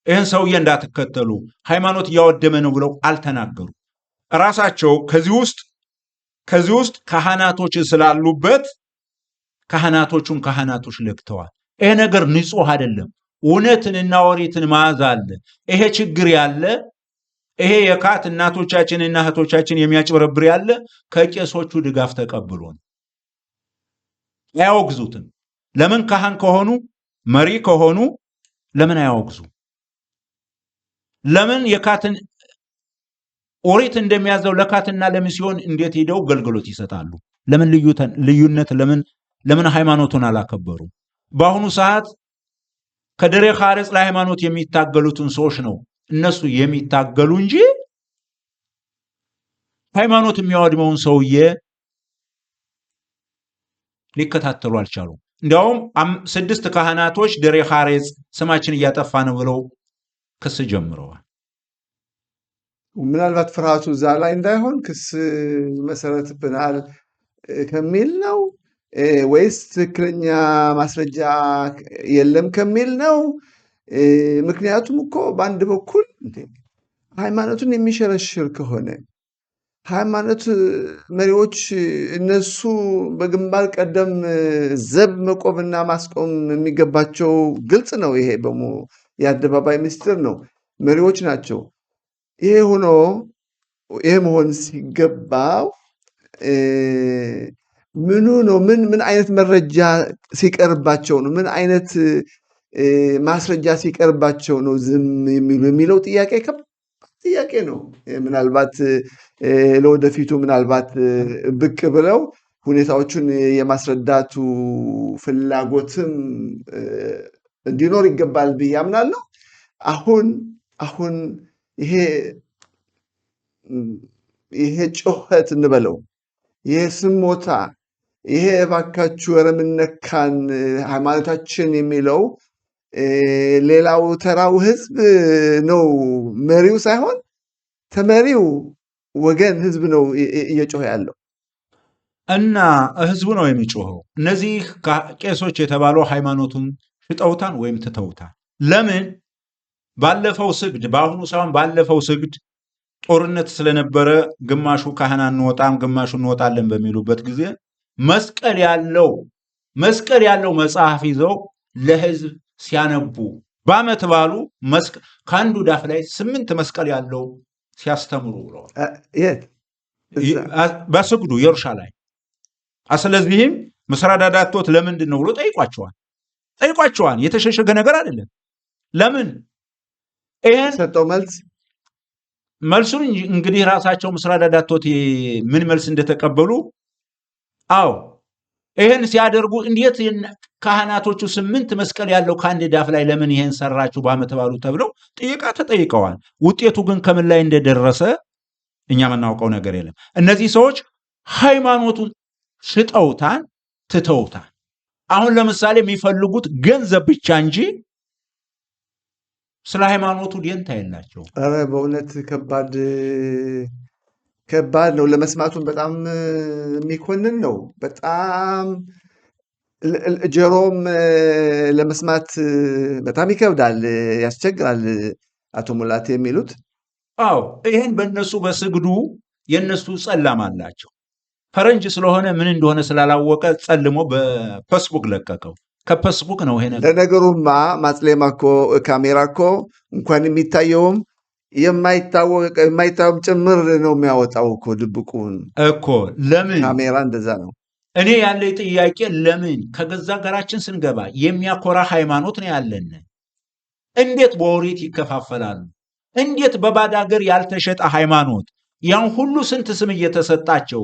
ይህን ሰውዬ እንዳትከተሉ ሃይማኖት እያወደመ ነው ብለው አልተናገሩ። ራሳቸው ከዚህ ውስጥ ካህናቶች ስላሉበት ካህናቶች ለክተዋል። ይሄ ነገር ንጹህ አይደለም። እውነትንና ወሬትን መያዝ አለ። ይሄ ችግር ያለ ይሄ የካት እናቶቻችንና እህቶቻችን የሚያጭበረብር ያለ ከቄሶቹ ድጋፍ ተቀብሎ ነው። አያወግዙትም። ለምን ካህን ከሆኑ መሪ ከሆኑ ለምን አያወግዙ? ለምን የካትን ኦሪት እንደሚያዘው ለካትና ለሚስዮን እንዴት ሄደው አገልግሎት ይሰጣሉ? ለምን ልዩነት ለምን ሃይማኖቱን አላከበሩ? በአሁኑ ሰዓት ከደሬ ሐሬጽ ለሃይማኖት የሚታገሉትን ሰዎች ነው እነሱ የሚታገሉ እንጂ ሃይማኖት የሚያወድመውን ሰውዬ ሊከታተሉ አልቻሉም። እንዲያውም 6 ካህናቶች ደሬ ሐሬጽ ስማችን እያጠፋ ነው ብለው ክስ ጀምረዋል።
ምናልባት ፍርሃቱ እዛ ላይ እንዳይሆን ክስ መሰረትብናል ከሚል ነው ወይስ ትክክለኛ ማስረጃ የለም ከሚል ነው? ምክንያቱም እኮ በአንድ በኩል ሃይማኖቱን የሚሸረሽር ከሆነ ሃይማኖት መሪዎች እነሱ በግንባር ቀደም ዘብ መቆምና ማስቆም የሚገባቸው ግልጽ ነው። ይሄ የአደባባይ ምስጢር ነው። መሪዎች ናቸው። ይሄ መሆን ሲገባው ምኑ ነው? ምን አይነት መረጃ ሲቀርባቸው ነው? ምን አይነት ማስረጃ ሲቀርባቸው ነው ዝም የሚለው ጥያቄ ጥያቄ ነው። ምናልባት ለወደፊቱ ምናልባት ብቅ ብለው ሁኔታዎቹን የማስረዳቱ ፍላጎትም እንዲኖር ይገባል ብዬ አምናለሁ። አሁን ይሄ ጮኸት እንበለው፣ ይሄ ስሞታ፣ ይሄ እባካችሁ ኧረ ምን ነካን ሃይማኖታችን የሚለው ሌላው ተራው ህዝብ ነው፣ መሪው ሳይሆን ተመሪው ወገን ህዝብ ነው እየጮኸ ያለው
እና ህዝቡ ነው የሚጮኸው። እነዚህ ቄሶች የተባለው ሃይማኖቱን ሽጠውታን ወይም ትተውታል። ለምን? ባለፈው ስግድ በአሁኑ ሳይሆን ባለፈው ስግድ ጦርነት ስለነበረ ግማሹ ካህን አንወጣም ግማሹ እንወጣለን በሚሉበት ጊዜ መስቀል ያለው መጽሐፍ ይዘው ለህዝብ ሲያነቡ በዓመት ባሉ ከአንዱ ዳፍ ላይ 8 መስቀል ያለው ሲያስተምሩ ብለዋል። በስግዱ ኢየሩሳሌም። ስለዚህም ምስራዳ ዳቶት ለምንድን ነው ብሎ ጠይቋቸዋል። የተሸሸገ ነገር አይደለም። ለምን ይሄን
ሰጠው
መልሱን እንግዲህ ራሳቸው ምስራዳ ዳቶት ምን መልስ እንደተቀበሉ ይሄን ሲያደርጉ እንዴት ካህናቶቹ 8 መስቀል ያለው ከአንድ ዳፍ ላይ ለምን ይሄን ሰራችሁ በዓመት ባሉ ተብለው ተጠይቀዋል። ውጤቱ ግን ከምን ላይ እንደደረሰ እኛ የምናውቀው ነገር የለም። እነዚህ ሰዎች ሃይማኖቱን ሽጠውታን ትተውታል። አሁን ለምሳሌ የሚፈልጉት ገንዘብ ብቻ እንጂ ስለ ሃይማኖቱ ደንታ የላቸው።
ኧረ በእውነት ከባድ ከባድ ነው። ለመስማቱም በጣም የሚኮንን ነው። በጣም ጆሮም ለመስማት በጣም ይከብዳል፣ ያስቸግራል። አቶ ሙላቴ የሚሉት
አዎ፣ ይህን በእነሱ በስግዱ የእነሱ ጸላም አላቸው። ፈረንጅ ስለሆነ ምን እንደሆነ ስላላወቀ ጸልሞ በፌስቡክ ለቀቀው። ከፌስቡክ ነው ይሄ ነገር።
ለነገሩማ ማጽሌማ እኮ ካሜራ እኮ እንኳን የሚታየውም የማይታወቅ ጭምር ነው የሚያወጣው እኮ ድብቁን
እኮ። ለምን
ካሜራ እንደዛ ነው።
እኔ ያለኝ ጥያቄ ለምን ከገዛ ሀገራችን ስንገባ የሚያኮራ ሃይማኖት ነው ያለን፣ እንዴት በኦሪት ይከፋፈላሉ? እንዴት በባዕድ ሀገር ያልተሸጠ ሃይማኖት ያን ሁሉ ስንት ስም እየተሰጣቸው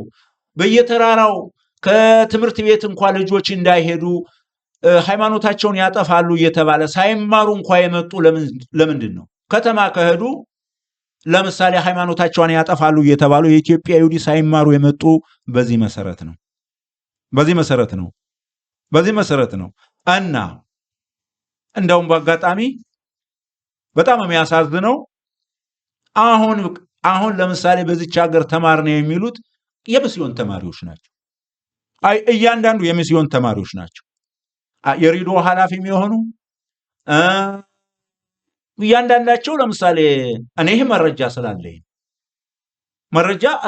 በየተራራው ከትምህርት ቤት እንኳ ልጆች እንዳይሄዱ ሃይማኖታቸውን ያጠፋሉ እየተባለ ሳይማሩ እንኳ የመጡ ለምንድን ነው? ከተማ ከሄዱ ለምሳሌ ሃይማኖታቸውን ያጠፋሉ እየተባሉ የኢትዮጵያ ይሁዲ ሳይማሩ የመጡ በዚህ መሰረት ነው። በዚህ መሰረት ነው። እና እንደውም በአጋጣሚ በጣም የሚያሳዝነው አሁን ለምሳሌ በዚች ሀገር ተማር ነው የሚሉት የሚስዮን ተማሪዎች ናቸው። እያንዳንዱ የሚስዮን ተማሪዎች ናቸው። የሬዲዮ ኃላፊም የሆኑ እያንዳንዳቸው ለምሳሌ እኔ ይህ መረጃ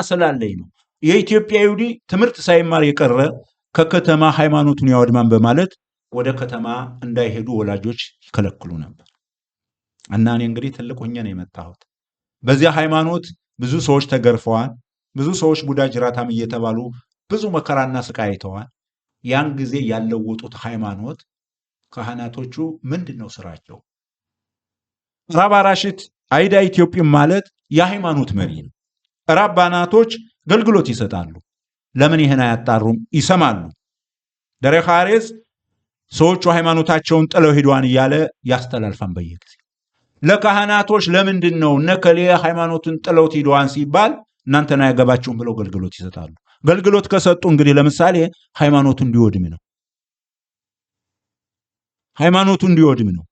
ስላለኝ ነው የኢትዮጵያ ይሁዲ ትምህርት ሳይማር የቀረ ከከተማ ሃይማኖቱን ያወድማን በማለት ወደ ከተማ እንዳይሄዱ ወላጆች ይከለክሉ ነበር። እና እኔ እንግዲህ ትልቅ ሆኜ ነው የመጣሁት። በዚያ ሃይማኖት ብዙ ሰዎች ተገርፈዋል። ብዙ ሰዎች ቡዳ ጅራታም እየተባሉ ብዙ መከራና ስቃይ አይተዋል። ያን ጊዜ ያለወጡት ሃይማኖት ካህናቶቹ ምንድን ነው ስራቸው? ራባራሽት አይዳ ኢትዮጵያ ማለት የሃይማኖት መሪ ነው። ራባናቶች አገልግሎት ይሰጣሉ። ለምን ይህን አያጣሩም? ይሰማሉ። ደሬ ሐሬስ ሰዎቹ ሃይማኖታቸውን ጥለው ሄዷን እያለ ያስተላልፋን በየጊዜ ለካህናቶች ለምንድን ነው እነከሌ ሃይማኖቱን ጥለው ሄዷን ሲባል እናንተን አያገባችሁም ብለው አገልግሎት ይሰጣሉ። አገልግሎት ከሰጡ እንግዲህ ለምሳሌ ሃይማኖቱ እንዲወድም ነው።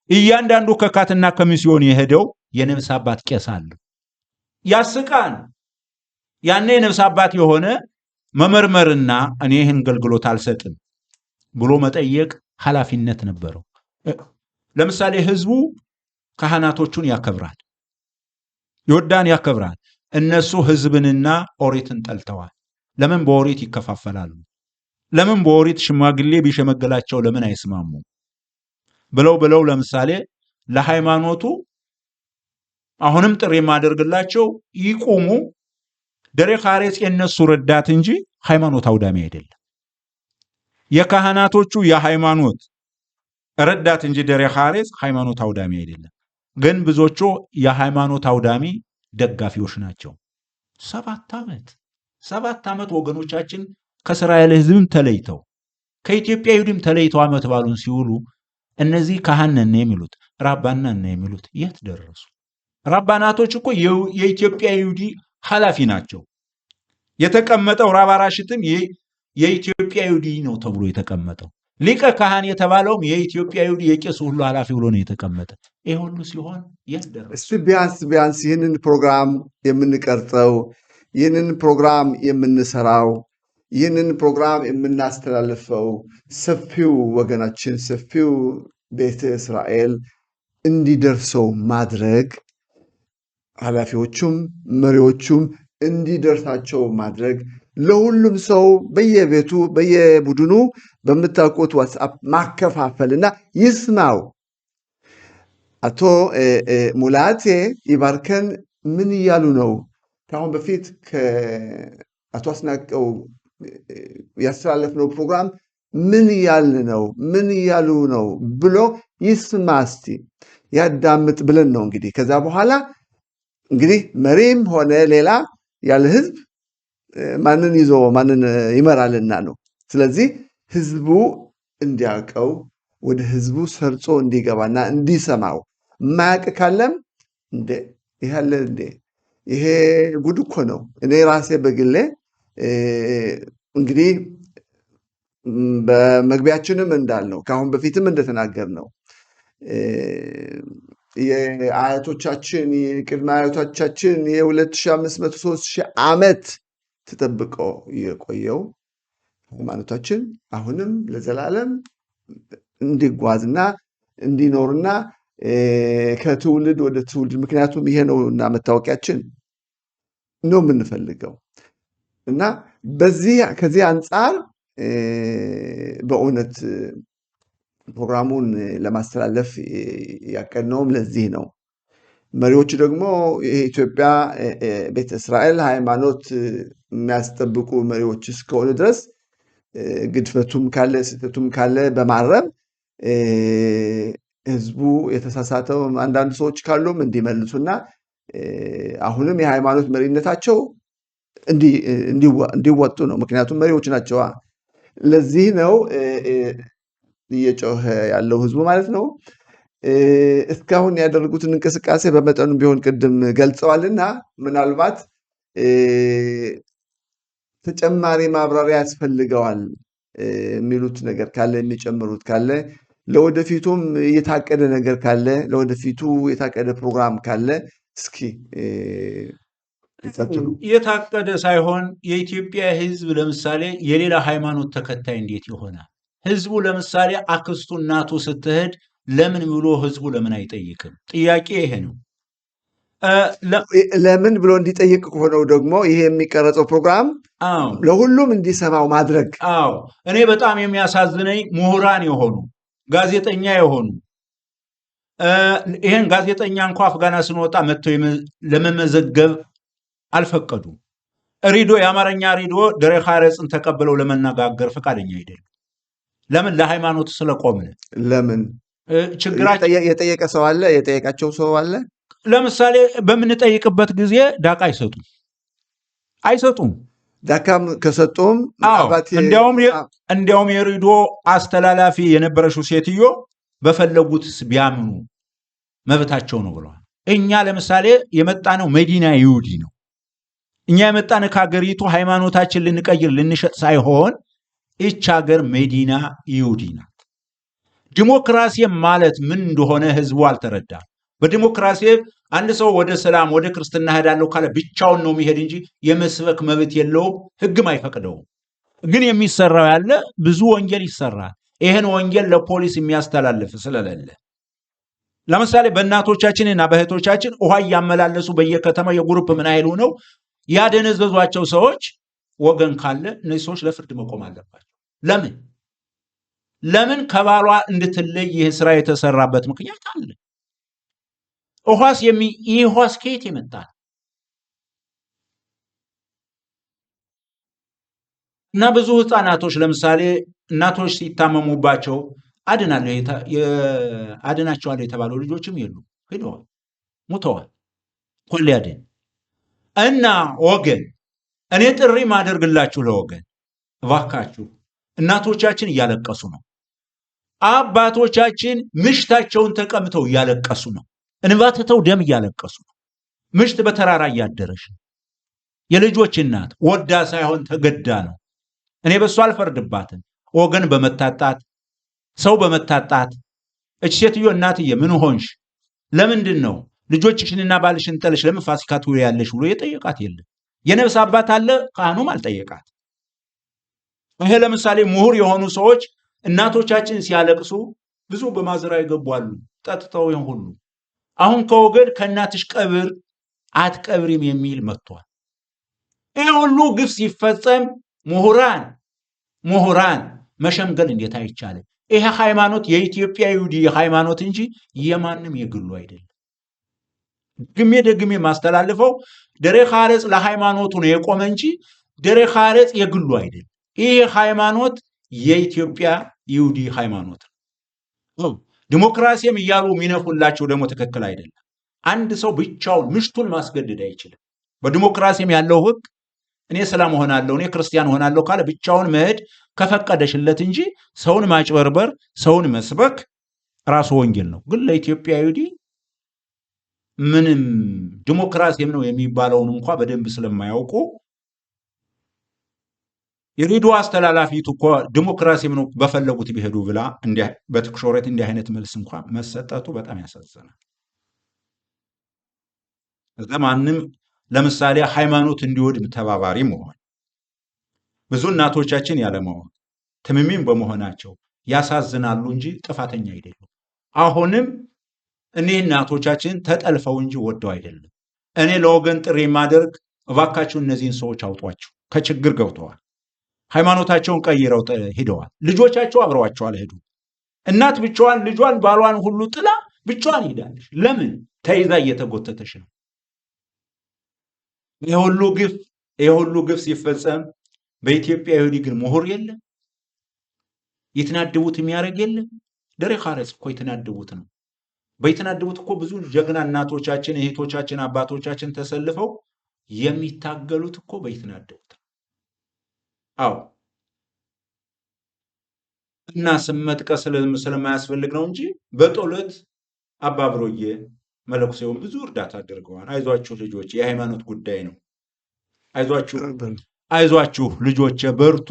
እያንዳንዱ ከካትና ከሚስዮን የሄደው የነፍስ አባት ቄስ አለ። ያስቃን። ያኔ የነፍስ አባት የሆነ መመርመርና እኔ ይህን አገልግሎት አልሰጥም ብሎ መጠየቅ ኃላፊነት ነበረው። ለምሳሌ ህዝቡ ካህናቶቹን ያከብራል፣ ያከብራል። እነሱ ህዝብንና ኦሪትን ጠልተዋል። ለምን በኦሪት ይከፋፈላሉ? ለምን በኦሪት ሽማግሌ ቢሸመገላቸው ለምን አይስማሙም? ብለው ለምሳሌ ለሃይማኖቱ አሁንም ጥሪ የማደርግላቸው ይቁሙ። ደሬ ሐሬስ የነሱ ረዳት እንጂ ሃይማኖት አውዳሚ አይደለም። የካህናቶቹ የሃይማኖት ረዳት እንጂ ደሬ ሐሬስ ሃይማኖት አውዳሚ አይደለም። ግን ብዙዎቹ የሃይማኖት አውዳሚ ደጋፊዎች ናቸው። 7 ዓመት ወገኖቻችን ከእስራኤል ህዝብም ተለይተው ከኢትዮጵያ ይሁዲም ተለይተው ዓመት ባሉን ሲውሉ እነዚህ ካህነን የሚሉት ራባናን የሚሉት የት ደረሱ? ራባናቶች እኮ የኢትዮጵያ ይሁዲ ኃላፊ ናቸው። የተቀመጠው ራባራሽትም የኢትዮጵያ ይሁዲ ነው ተብሎ የተቀመጠው። ሊቀ ካህን የተባለውም የኢትዮጵያ ይሁዲ የቄሱ ሁሉ ኃላፊ ብሎ ነው የተቀመጠ። ይህ ሁሉ ሲሆን የት ደረሱ?
እስቲ ቢያንስ ይህንን ፕሮግራም የምንቀርጸው፣ ይህንን ፕሮግራም የምንሰራው፣ ይህንን ፕሮግራም የምናስተላልፈው ሰፊው ወገናችን ሰፊው ቤተ እስራኤል እንዲደርሰው ማድረግ፣ ኃላፊዎቹም መሪዎቹም እንዲደርሳቸው ማድረግ፣ ለሁሉም ሰው በየቤቱ በየቡድኑ በምታውቁት ዋትስአፕ ማከፋፈልና ይስማው። አቶ ሙላቴ ይባርከን ምን እያሉ ነው? ከአሁን በፊት ከአቶ አስናቀው ያስተላለፍነው ፕሮግራም ምን እያሉ ነው ብሎ ይስማ እስቲ ያዳምጥ ብለን ነው እንግዲህ ከዛ በኋላ እንግዲህ መሪም ሆነ ሌላ ያለ ህዝብ ማንን ይዞ ማንን ይመራልና ነው። ስለዚህ ህዝቡ እንዲያውቀው ወደ ህዝቡ ሰርጾ እንዲገባና እንዲሰማው ማያውቅ ካለም ይሄ ጉድ እኮ ነው። እኔ ራሴ በግሌ እንግዲህ በመግቢያችንም እንዳልነው ከአሁን በፊትም እንደተናገር ነው የአያቶቻችን የቅድመ አያቶቻችን የ2500 3000 ዓመት ተጠብቆ የቆየው ሃይማኖታችን አሁንም ለዘላለም እንዲጓዝና እንዲኖርና ከትውልድ ወደ ትውልድ ምክንያቱም ይሄ ነውና መታወቂያችን ነው የምንፈልገው እና ከዚህ አንጻር በእውነት ፕሮግራሙን ለማስተላለፍ ያቀድነውም ለዚህ ነው። መሪዎች ደግሞ የኢትዮጵያ ቤተ እስራኤል ሃይማኖት የሚያስጠብቁ መሪዎች እስከሆኑ ድረስ ግድፈቱም ካለ ስህተቱም ካለ በማረም ህዝቡ የተሳሳተው አንዳንድ ሰዎች ካሉም እንዲመልሱና አሁንም የሃይማኖት መሪነታቸው እንዲወጡ ነው። ምክንያቱም መሪዎች ናቸዋ። ለዚህ ነው እየጮኸ ያለው ህዝቡ ማለት ነው። እስካሁን ያደረጉትን እንቅስቃሴ በመጠኑ ቢሆን ቅድም ገልጸዋልና ምናልባት ተጨማሪ ማብራሪያ ያስፈልገዋል የሚሉት ነገር ካለ የሚጨምሩት ካለ ለወደፊቱም የታቀደ ነገር ካለ ለወደፊቱ የታቀደ ፕሮግራም ካለ እስኪ
የታቀደ ሳይሆን የኢትዮጵያ ህዝብ ለምሳሌ የሌላ ሃይማኖት ተከታይ እንዴት ይሆናል? ህዝቡ ለምሳሌ አክስቱ እናቱ ስትሄድ ለምን ብሎ ህዝቡ ለምን አይጠይቅም? ጥያቄ ይሄ ነው።
ለምን ብሎ እንዲጠይቅ ሆነው ደግሞ ይሄ የሚቀረጸው ፕሮግራም ለሁሉም እንዲሰማው ማድረግ።
አዎ እኔ በጣም የሚያሳዝነኝ ምሁራን የሆኑ ጋዜጠኛ የሆኑ ይሄን ጋዜጠኛ እንኳ አፍጋና ስንወጣ መጥተው ለመመዘገብ አልፈቀዱም። ሬዲዮ የአማርኛ ሬዲዮ ደሬ ኻሬጽን ተቀብለው ለመነጋገር ፈቃደኛ አይደሉም። ለምን? ለሃይማኖት ስለቆምን።
ለምን? ችግራቸው የጠየቀ ሰው አለ? የጠየቃቸው ሰው አለ?
ለምሳሌ በምንጠይቅበት ጊዜ ዳካ አይሰጡም።
ዳካም ከሰጡም
እንዲያውም የሬዲዮ አስተላላፊ የነበረችው ሴትዮ በፈለጉትስ ቢያምኑ መብታቸው ነው ብለዋል። እኛ ለምሳሌ የመጣነው መዲና ይሁዲ ነው። እኛ የመጣን ከሀገሪቱ ሃይማኖታችን ልንቀይር ልንሸጥ ሳይሆን ይህች ሀገር መዲና ይሁዲ ናት። ዲሞክራሲ ማለት ምን እንደሆነ ህዝቡ አልተረዳም። በዲሞክራሲ አንድ ሰው ወደ ሰላም ወደ ክርስትና ሄዳለሁ ካለ ብቻውን ነው የሚሄድ እንጂ የመስበክ መብት የለውም፣ ህግም አይፈቅደውም። ግን የሚሰራው ያለ ብዙ ወንጀል ይሰራል። ይህን ወንጀል ለፖሊስ የሚያስተላልፍ ስለሌለ ለምሳሌ በእናቶቻችንና በእህቶቻችን ውሃ እያመላለሱ በየከተማው የግሩፕ ምን አይሉ ነው ያደነዘዟቸው ሰዎች ወገን ካለ እነዚህ ሰዎች ለፍርድ መቆም አለባቸው። ለምን ከባሏ እንድትለይ ይህ ስራ የተሰራበት ምክንያት አለ። ውሃስ ከየት የመጣ እና ብዙ ህፃናቶች ለምሳሌ እናቶች ሲታመሙባቸው አድናቸዋለሁ የተባለው ልጆችም የሉ ሄደዋል፣ ሙተዋል። ኮሊያድን እና ወገን እኔ ጥሪ ማደርግላችሁ ለወገን እባካችሁ እናቶቻችን እያለቀሱ ነው። አባቶቻችን ምሽታቸውን ተቀምተው እያለቀሱ ነው። እንባትተው ደም እያለቀሱ ነው። ምሽት በተራራ እያደረሽ ነው። የልጆች እናት ወዳ ሳይሆን ተገዳ ነው። እኔ በሱ አልፈርድባትም። ወገን በመታጣት ሰው በመታጣት እች ሴትዮ እናትዬ ምን ሆንሽ? ለምንድን ነው ልጆችሽንና ባልሽን ጠልሽ ለምን ፋሲካ ትውያለሽ ብሎ የጠየቃት የለም። የነፍስ አባት አለ፣ ካህኑም አልጠየቃት። ይሄ ለምሳሌ ምሁር የሆኑ ሰዎች እናቶቻችን ሲያለቅሱ ብዙ በማዝራ ይገባሉ ጠጥተው ይሁን ሁሉ። አሁን ከወገን ከእናትሽ ቀብር አትቀብሪም የሚል መጥቷል። ይሄ ሁሉ ግፍ ሲፈጸም ምሁራን መሸምገል እንዴት አይቻልም? ይሄ ሃይማኖት የኢትዮጵያ ይሁዲ ሃይማኖት እንጂ የማንም የግሉ አይደለም። ደግሜ ማስተላልፈው ደሬ ኻሬጽ ለሃይማኖቱ ነው የቆመ እንጂ ደሬ ኻሬጽ የግሉ አይደለም። ይሄ ሃይማኖት የኢትዮጵያ ይሁዲ ሃይማኖት ነው። ዲሞክራሲም እያሉ የሚነፉላቸው ደግሞ ትክክል አይደለም። አንድ ሰው ብቻውን ምሽቱን ማስገደድ አይችልም። በዲሞክራሲም ያለው ህግ እኔ ሰላም ሆናለሁ እኔ ክርስቲያን ሆናለሁ ካለ ብቻውን መሄድ ከፈቀደሽለት እንጂ ሰውን ማጭበርበር፣ ሰውን መስበክ ራሱ ወንጀል ነው። ግን ለኢትዮጵያ ይሁዲ ምንም ዲሞክራሲም ነው የሚባለውን እንኳ በደንብ ስለማያውቁ የሬዲዮ አስተላላፊቱ እኮ ዲሞክራሲም ነው በፈለጉት ቢሄዱ ብላ በትክሾረት እንዲህ አይነት መልስ እንኳ መሰጠቱ በጣም ያሳዝናል። ማንም ለምሳሌ ሃይማኖት እንዲወድም ተባባሪ መሆን፣ ብዙ እናቶቻችን ያለማወቅ ትምሚም በመሆናቸው ያሳዝናሉ እንጂ ጥፋተኛ አይደሉም። አሁንም እኒህ እናቶቻችን ተጠልፈው እንጂ ወደው አይደለም። እኔ ለወገን ጥሪ የማደርግ እባካችሁ እነዚህን ሰዎች አውጧቸው፣ ከችግር ገብተዋል። ሃይማኖታቸውን ቀይረው ሂደዋል። ልጆቻቸው አብረዋቸው አልሄዱም። እናት ብቻዋን ልጇን ባሏን ሁሉ ጥላ ብቻዋን ሄዳለች። ለምን? ተይዛ እየተጎተተች ነው። ይህ ሁሉ ግፍ ሲፈጸም በኢትዮጵያ ይሁዲ ግን ምሁር የለም፣ ይትናድቡት የሚያደርግ የለም። ደሬ ኻረጽ እኮ ይትናድቡት ነው። በይትናድቡት እኮ ብዙ ጀግና እናቶቻችን፣ እህቶቻችን፣ አባቶቻችን ተሰልፈው የሚታገሉት እኮ በይትናድቡት። አዎ እና ስም መጥቀስ ስለማያስፈልግ ነው እንጂ በጦለት አባብሮዬ መለኩሴውን ብዙ እርዳታ አድርገዋል። አይዟችሁ ልጆች፣ የሃይማኖት ጉዳይ ነው። አይዟችሁ ልጆች በርቱ፣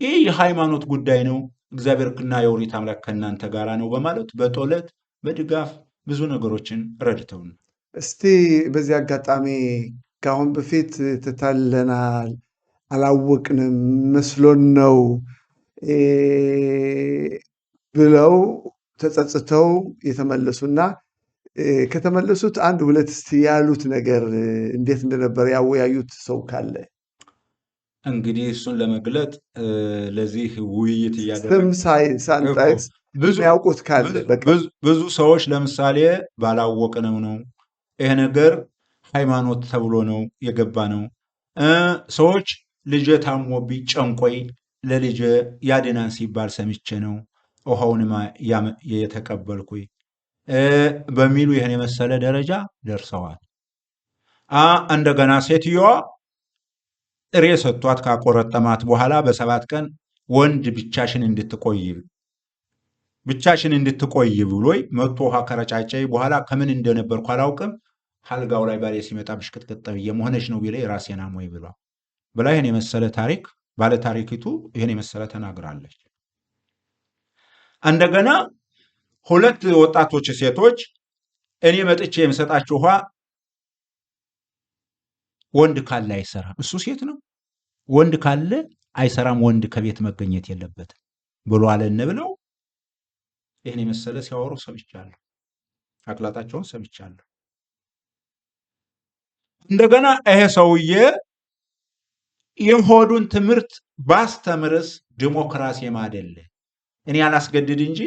ይህ የሃይማኖት ጉዳይ ነው። እግዚአብሔርና የኦሪት አምላክ ከእናንተ ጋር ነው በማለት በጦለት በድጋፍ ብዙ ነገሮችን ረድተውን።
እስቲ በዚህ አጋጣሚ ከአሁን በፊት ተታለናል፣ አላወቅንም፣ መስሎን ነው ብለው ተጸጽተው የተመለሱና ከተመለሱት አንድ ሁለት እስቲ ያሉት ነገር እንዴት እንደነበረ ያወያዩት ሰው ካለ
እንግዲህ እሱን ለመግለጥ ለዚህ ውይይት እያደረግን
ስም ሳንጠቅስ ያውቁት ካለ
ብዙ ሰዎች ለምሳሌ ባላወቅነው ነው ይሄ ነገር ሃይማኖት ተብሎ ነው የገባ ነው። ሰዎች ልጄ ታሞብኝ ጨንቆይ ለልጄ ያድናን ሲባል ሰምቼ ነው ውሃውንማ የተቀበልኩኝ በሚሉ ይህን የመሰለ ደረጃ ደርሰዋል። እንደገና ሴትዮዋ ጥሬ ሰጥቷት ካቆረጠማት በኋላ በ7 ቀን ወንድ ብቻሽን እንድትቆይ ብሎይ መቶ ውሃ ከረጫጨይ በኋላ ከምን እንደነበርኩ አላውቅም። አልጋው ላይ ባሌ ሲመጣ ብሽቅጥቅጥ ብዬ መሆነች ነው ቢለ ራሴን አሞኝ ብላ ይህን የመሰለ ታሪክ ባለ ታሪክቱ ይህን የመሰለ ተናግራለች። እንደገና 2 ወጣቶች ሴቶች እኔ መጥቼ የምሰጣችሁ ውሃ ወንድ ካለ አይሰራም፣ እሱ ሴት ነው፣ ወንድ ካለ አይሰራም፣ ወንድ ከቤት መገኘት የለበትም ብሎ አለን ብለው ይህን የመሰለ ሲያወሩ ሰምቻለሁ። አቅላጣቸውን ሰምቻለሁ። እንደገና ይሄ ሰውዬ የሆዱን ትምህርት ባስተምርስ ዲሞክራሲ ማደለ እኔ አላስገድድ እንጂ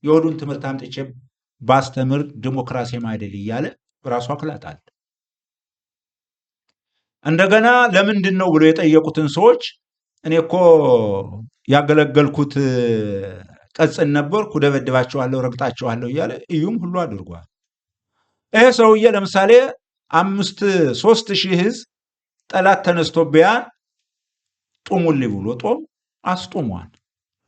የሆዱን ትምህርት አምጥቼ ባስተምር ዲሞክራሲ ማደል እያለ ራሱ አክላጣል። እንደገና ለምንድን ነው ብሎ የጠየቁትን ሰዎች እኔ እኮ ያገለገልኩት ቀጽን ነበርኩ፣ ደበድባቸዋለሁ፣ ረግጣቸዋለሁ እያለ እዩም ሁሉ አድርጓል። ይሄ ሰውዬ ለምሳሌ 3,000 ሕዝብ ጠላት ተነስቶብያን ጡሙልኝ ብሎ ጦም አስጡሟል።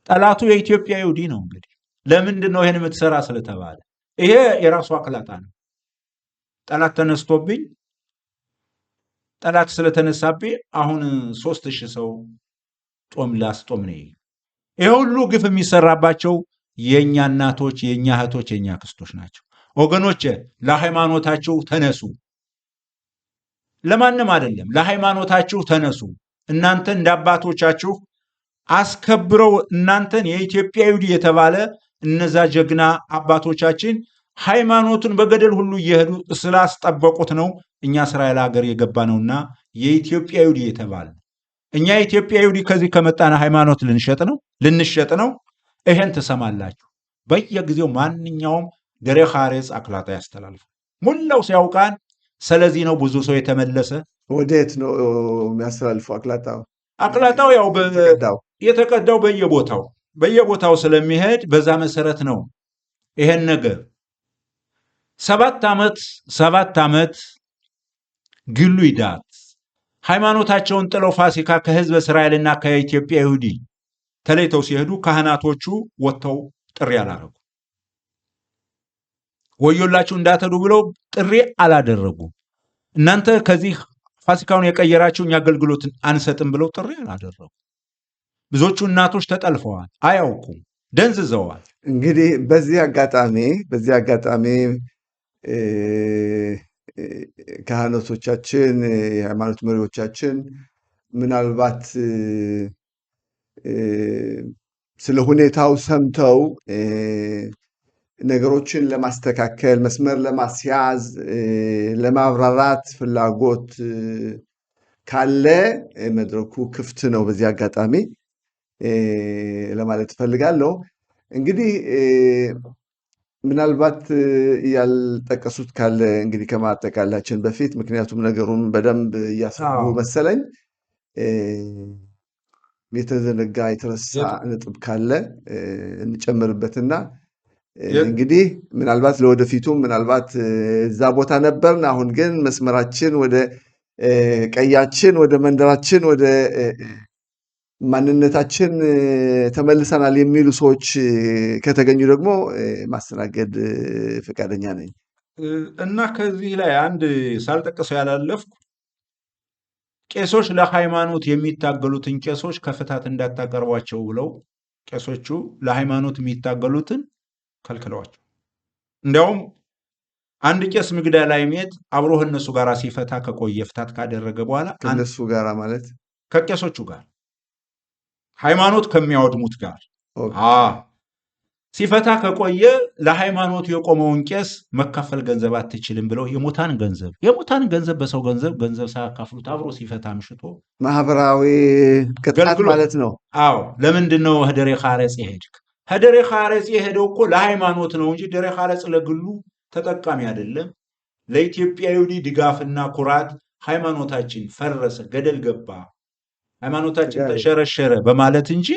ጠላቱ የኢትዮጵያ ይሁዲ ነው። እንግዲህ ለምንድን ነው ይሄን የምትሰራ ስለተባለ ይሄ የራሱ አክላጣ ነው። ጠላት ተነስቶብኝ ጠላት ስለተነሳብኝ አሁን 3,000 ሰው ጦም ላስጦም ነው። ይሄ ሁሉ ግፍ የሚሰራባቸው የኛ እናቶች፣ የኛ እህቶች፣ የኛ ክስቶች ናቸው። ወገኖቼ ለሃይማኖታችሁ ተነሱ። ለማንም አይደለም፣ ለሃይማኖታችሁ ተነሱ። እናንተ እንደ አባቶቻችሁ አስከብረው እናንተን የኢትዮጵያ ይሁዲ የተባለ እነዛ ጀግና አባቶቻችን ሃይማኖቱን በገደል ሁሉ እየሄዱ ስላስጠበቁት ነው እኛ እስራኤል ሀገር የገባ ነውና የኢትዮጵያ ይሁዲ የተባለ። እኛ የኢትዮጵያ ይሁዲ ከዚህ ከመጣነ ሃይማኖት ልንሸጥ ነው። ይሄን ትሰማላችሁ። በየጊዜው ማንኛውም ደሬ ኻሬጽ አክላጣ ያስተላልፋል። ሙላው ሲያውቃን። ስለዚህ ነው ብዙ ሰው የተመለሰ።
ወዴት ነው የሚያስተላልፈው?
አክላጣው ያው የተቀዳው በየቦታው ስለሚሄድ በዛ መሰረት ነው ይሄን ነገር 7 ዓመት ግሉ ይዳት ሃይማኖታቸውን ጥለው ፋሲካ ከህዝብ እስራኤልና ከኢትዮጵያ ይሁዲ ተለይተው ሲሄዱ ካህናቶቹ ወጥተው ጥሪ አላረጉ። ወዮላችሁ እንዳትሄዱ ብለው ጥሪ አላደረጉ። እናንተ ከዚህ ፋሲካውን የቀየራችሁ እኛ አገልግሎት አንሰጥም ብለው ጥሪ አላደረጉ። ብዙዎቹ እናቶች ተጠልፈዋል፣ አያውቁም፣ ደንዝዘዋል።
እንግዲህ በዚህ አጋጣሚ ካህናቶቻችን፣ የሃይማኖት መሪዎቻችን ምናልባት ስለ ሁኔታው ሰምተው ነገሮችን ለማስተካከል መስመር ለማስያዝ ለማብራራት ፍላጎት ካለ መድረኩ ክፍት ነው። በዚህ አጋጣሚ ለማለት እፈልጋለሁ። እንግዲህ ምናልባት ያልጠቀሱት ካለ እንግዲህ ከማጠቃላችን በፊት ምክንያቱም ነገሩን በደንብ እያሰቡ መሰለኝ የተዘነጋ የተረሳ ነጥብ ካለ እንጨምርበትና እንግዲህ ምናልባት ለወደፊቱም ምናልባት እዛ ቦታ ነበርን፣ አሁን ግን መስመራችን ወደ ቀያችን ወደ መንደራችን ወደ ማንነታችን ተመልሰናል የሚሉ ሰዎች ከተገኙ ደግሞ ማስተናገድ ፈቃደኛ ነኝ
እና ከዚህ ላይ አንድ ሳልጠቅሰው ያላለፍኩ ቄሶች ለሃይማኖት የሚታገሉትን ቄሶች ከፍታት እንዳታቀርቧቸው ብለው ቄሶቹ ለሃይማኖት የሚታገሉትን ከልክለዋቸው። እንዲያውም አንድ ቄስ ምግዳ ላይ ሜት አብሮህ እነሱ ጋር ሲፈታ ከቆየ ፍታት ካደረገ በኋላ
ከእነሱ ጋር ማለት
ከቄሶቹ ጋር ሃይማኖት ከሚያወድሙት ጋር ሲፈታ ከቆየ ለሃይማኖቱ የቆመውን ቄስ መካፈል ገንዘብ አትችልም ብለው የሙታን ገንዘብ በሰው ገንዘብ ሳያካፍሉት አብሮ ሲፈታ ምሽቶ
ማህበራዊ ቅጣት ማለት ነው።
አዎ ለምንድን ነው ህደሬ ኻረጽ የሄድክ? ህደሬ ኻረጽ የሄደው እኮ ለሃይማኖት ነው እንጂ ደሬ ኻረጽ ለግሉ ተጠቃሚ አይደለም። ለኢትዮጵያዊ ድጋፍና ኩራት ሃይማኖታችን ፈረሰ፣ ገደል ገባ፣ ሃይማኖታችን ተሸረሸረ በማለት እንጂ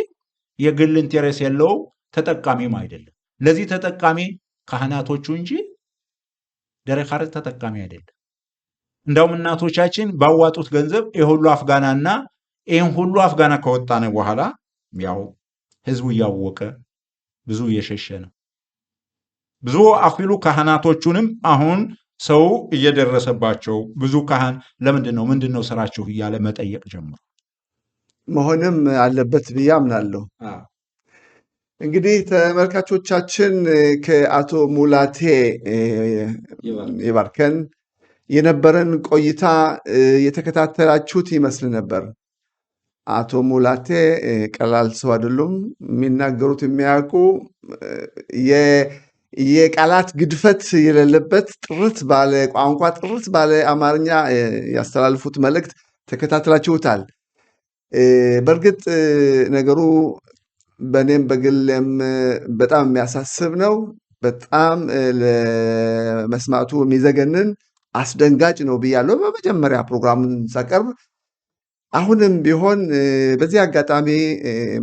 የግል ኢንተረስ የለው ተጠቃሚም አይደለም። ለዚህ ተጠቃሚ ካህናቶቹ እንጂ ደሬ ኻረጽ ተጠቃሚ አይደለም። እንዳውም እናቶቻችን ባዋጡት ገንዘብ የሁሉ አፍጋናና ይህን ሁሉ አፍጋና ከወጣነ በኋላ ያው ህዝቡ እያወቀ ብዙ እየሸሸ ነው። ብዙ አክሊሉ ካህናቶቹንም አሁን ሰው እየደረሰባቸው ብዙ ካህን ምንድን ነው ስራችሁ እያለ መጠየቅ ጀምሮ
መሆንም አለበት ብዬ አምናለሁ። እንግዲህ ተመልካቾቻችን ከአቶ ሙላቴ ይባርከን የነበረን ቆይታ የተከታተላችሁት ይመስል ነበር። አቶ ሙላቴ ቀላል ሰው አይደሉም። የሚናገሩት የሚያውቁ የቃላት ግድፈት የሌለበት ጥርት ባለ ቋንቋ ጥርት ባለ አማርኛ ያስተላልፉት መልእክት ተከታትላችሁታል። በእርግጥ ነገሩ በእኔም በግሌም በጣም የሚያሳስብ ነው። በጣም ለመስማቱ የሚዘገንን አስደንጋጭ ነው ብያለሁ በመጀመሪያ ፕሮግራሙን ሳቀርብ። አሁንም ቢሆን በዚህ አጋጣሚ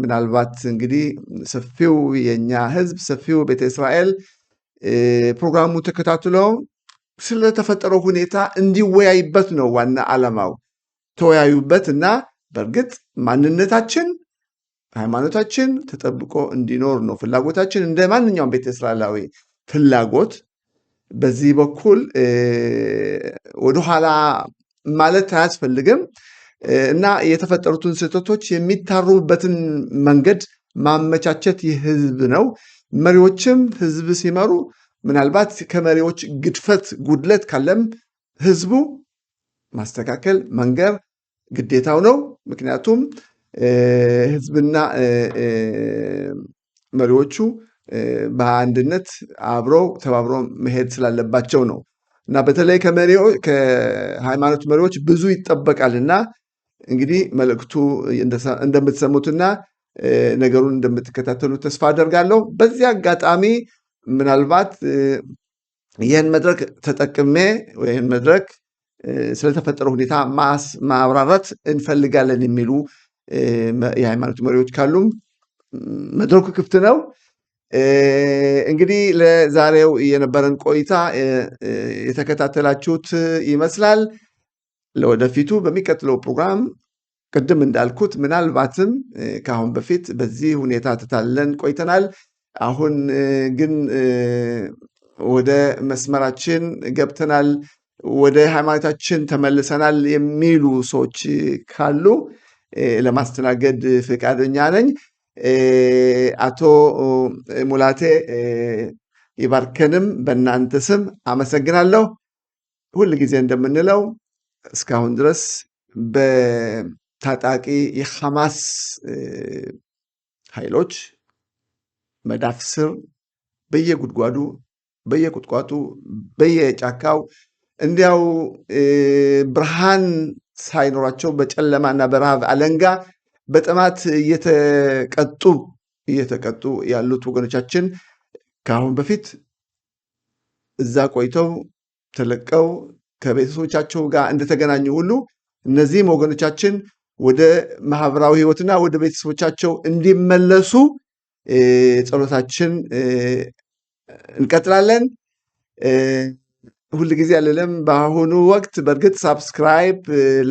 ምናልባት እንግዲህ ሰፊው የኛ ህዝብ ሰፊው ቤተ እስራኤል ፕሮግራሙ ተከታትለው ስለተፈጠረው ሁኔታ እንዲወያይበት ነው ዋና ዓላማው። ተወያዩበት እና በእርግጥ ማንነታችን ሃይማኖታችን ተጠብቆ እንዲኖር ነው ፍላጎታችን፣ እንደ ማንኛውም ቤተ እስራኤላዊ ፍላጎት። በዚህ በኩል ወደኋላ ማለት አያስፈልግም እና የተፈጠሩትን ስህተቶች የሚታሩበትን መንገድ ማመቻቸት የህዝብ ነው። መሪዎችም ህዝብ ሲመሩ ምናልባት ከመሪዎች ግድፈት ጉድለት ካለም ህዝቡ ማስተካከል መንገር ግዴታው ነው። ምክንያቱም ህዝብና መሪዎቹ በአንድነት አብረው ተባብረው መሄድ ስላለባቸው ነው እና በተለይ ከሃይማኖት መሪዎች ብዙ ይጠበቃልና እንግዲህ መልእክቱ እንደምትሰሙትና ነገሩን እንደምትከታተሉ ተስፋ አደርጋለሁ። በዚህ አጋጣሚ ምናልባት ይህን መድረክ ተጠቅሜ ይህን መድረክ ስለተፈጠረው ሁኔታ ማብራራት እንፈልጋለን የሚሉ የሃይማኖት መሪዎች ካሉም መድረኩ ክፍት ነው። እንግዲህ ለዛሬው የነበረን ቆይታ የተከታተላችሁት ይመስላል። ለወደፊቱ በሚቀጥለው ፕሮግራም ቅድም እንዳልኩት ምናልባትም ከአሁን በፊት በዚህ ሁኔታ ተታለን ቆይተናል። አሁን ግን ወደ መስመራችን ገብተናል፣ ወደ ሃይማኖታችን ተመልሰናል የሚሉ ሰዎች ካሉ ለማስተናገድ ፈቃደኛ ነኝ። አቶ ሙላቴ ይባርከንም በእናንተ ስም አመሰግናለሁ። ሁል ጊዜ እንደምንለው እስካሁን ድረስ በታጣቂ የሐማስ ኃይሎች መዳፍ ስር በየጉድጓዱ በየቁጥቋጡ በየጫካው እንዲያው ብርሃን ሳይኖራቸው በጨለማና በረሃብ አለንጋ በጥማት እየተቀጡ ያሉት ወገኖቻችን ከአሁን በፊት እዛ ቆይተው ተለቀው ከቤተሰቦቻቸው ጋር እንደተገናኙ ሁሉ እነዚህም ወገኖቻችን ወደ ማህበራዊ ህይወትና ወደ ቤተሰቦቻቸው እንዲመለሱ ጸሎታችን እንቀጥላለን። ሁል ጊዜ ያለለም በአሁኑ ወቅት በእርግጥ ሳብስክራይብ፣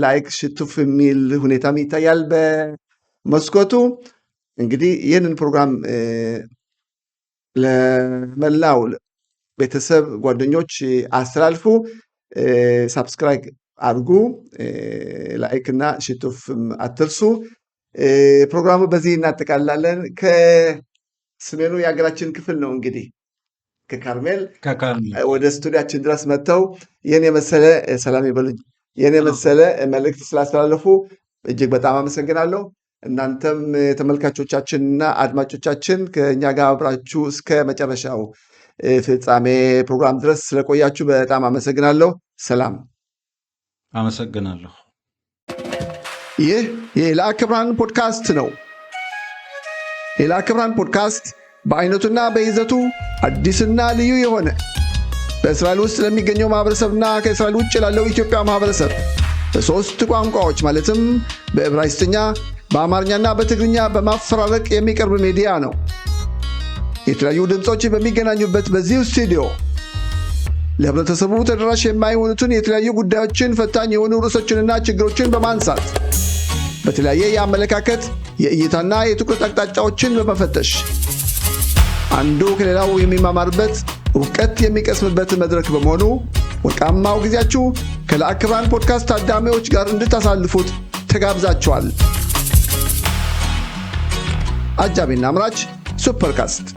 ላይክ፣ ሽቱፍ የሚል ሁኔታም ይታያል በመስኮቱ። እንግዲህ ይህንን ፕሮግራም ለመላው ቤተሰብ ጓደኞች አስተላልፉ፣ ሳብስክራይብ አድርጉ፣ ላይክ እና ሽቱፍም አትርሱ። ፕሮግራሙ በዚህ እናጠቃላለን። ከሰሜኑ የሀገራችን ክፍል ነው እንግዲህ ከካርሜል ወደ ስቱዲያችን ድረስ መጥተው ይህን የመሰለ ሰላም ይበሉኝ፣ ይህን የመሰለ መልእክት ስላስተላለፉ እጅግ በጣም አመሰግናለሁ። እናንተም ተመልካቾቻችንና አድማጮቻችን ከእኛ ጋር አብራችሁ እስከ መጨረሻው ፍጻሜ ፕሮግራም ድረስ ስለቆያችሁ በጣም አመሰግናለሁ። ሰላም።
አመሰግናለሁ።
ይህ የላከ ብርሃን ፖድካስት ነው። የላከ ብርሃን ፖድካስት በአይነቱና በይዘቱ አዲስና ልዩ የሆነ በእስራኤል ውስጥ ለሚገኘው ማህበረሰብና ከእስራኤል ውጭ ላለው ኢትዮጵያ ማህበረሰብ በሶስት ቋንቋዎች ማለትም በዕብራይስጥኛ፣ በአማርኛና በትግርኛ በማፈራረቅ የሚቀርብ ሚዲያ ነው። የተለያዩ ድምፆች በሚገናኙበት በዚህ ስቱዲዮ ለህብረተሰቡ ተደራሽ የማይሆኑትን የተለያዩ ጉዳዮችን፣ ፈታኝ የሆኑ ርዕሶችንና ችግሮችን በማንሳት በተለያየ የአመለካከት የእይታና የትኩረት አቅጣጫዎችን በመፈተሽ አንዱ ከሌላው የሚማማርበት እውቀት የሚቀስምበት መድረክ በመሆኑ ወርቃማው ጊዜያችሁ ከላከ ብርሃን ፖድካስት ታዳሚዎች ጋር እንድታሳልፉት ተጋብዛችኋል። አጃቢና አምራች ሱፐርካስት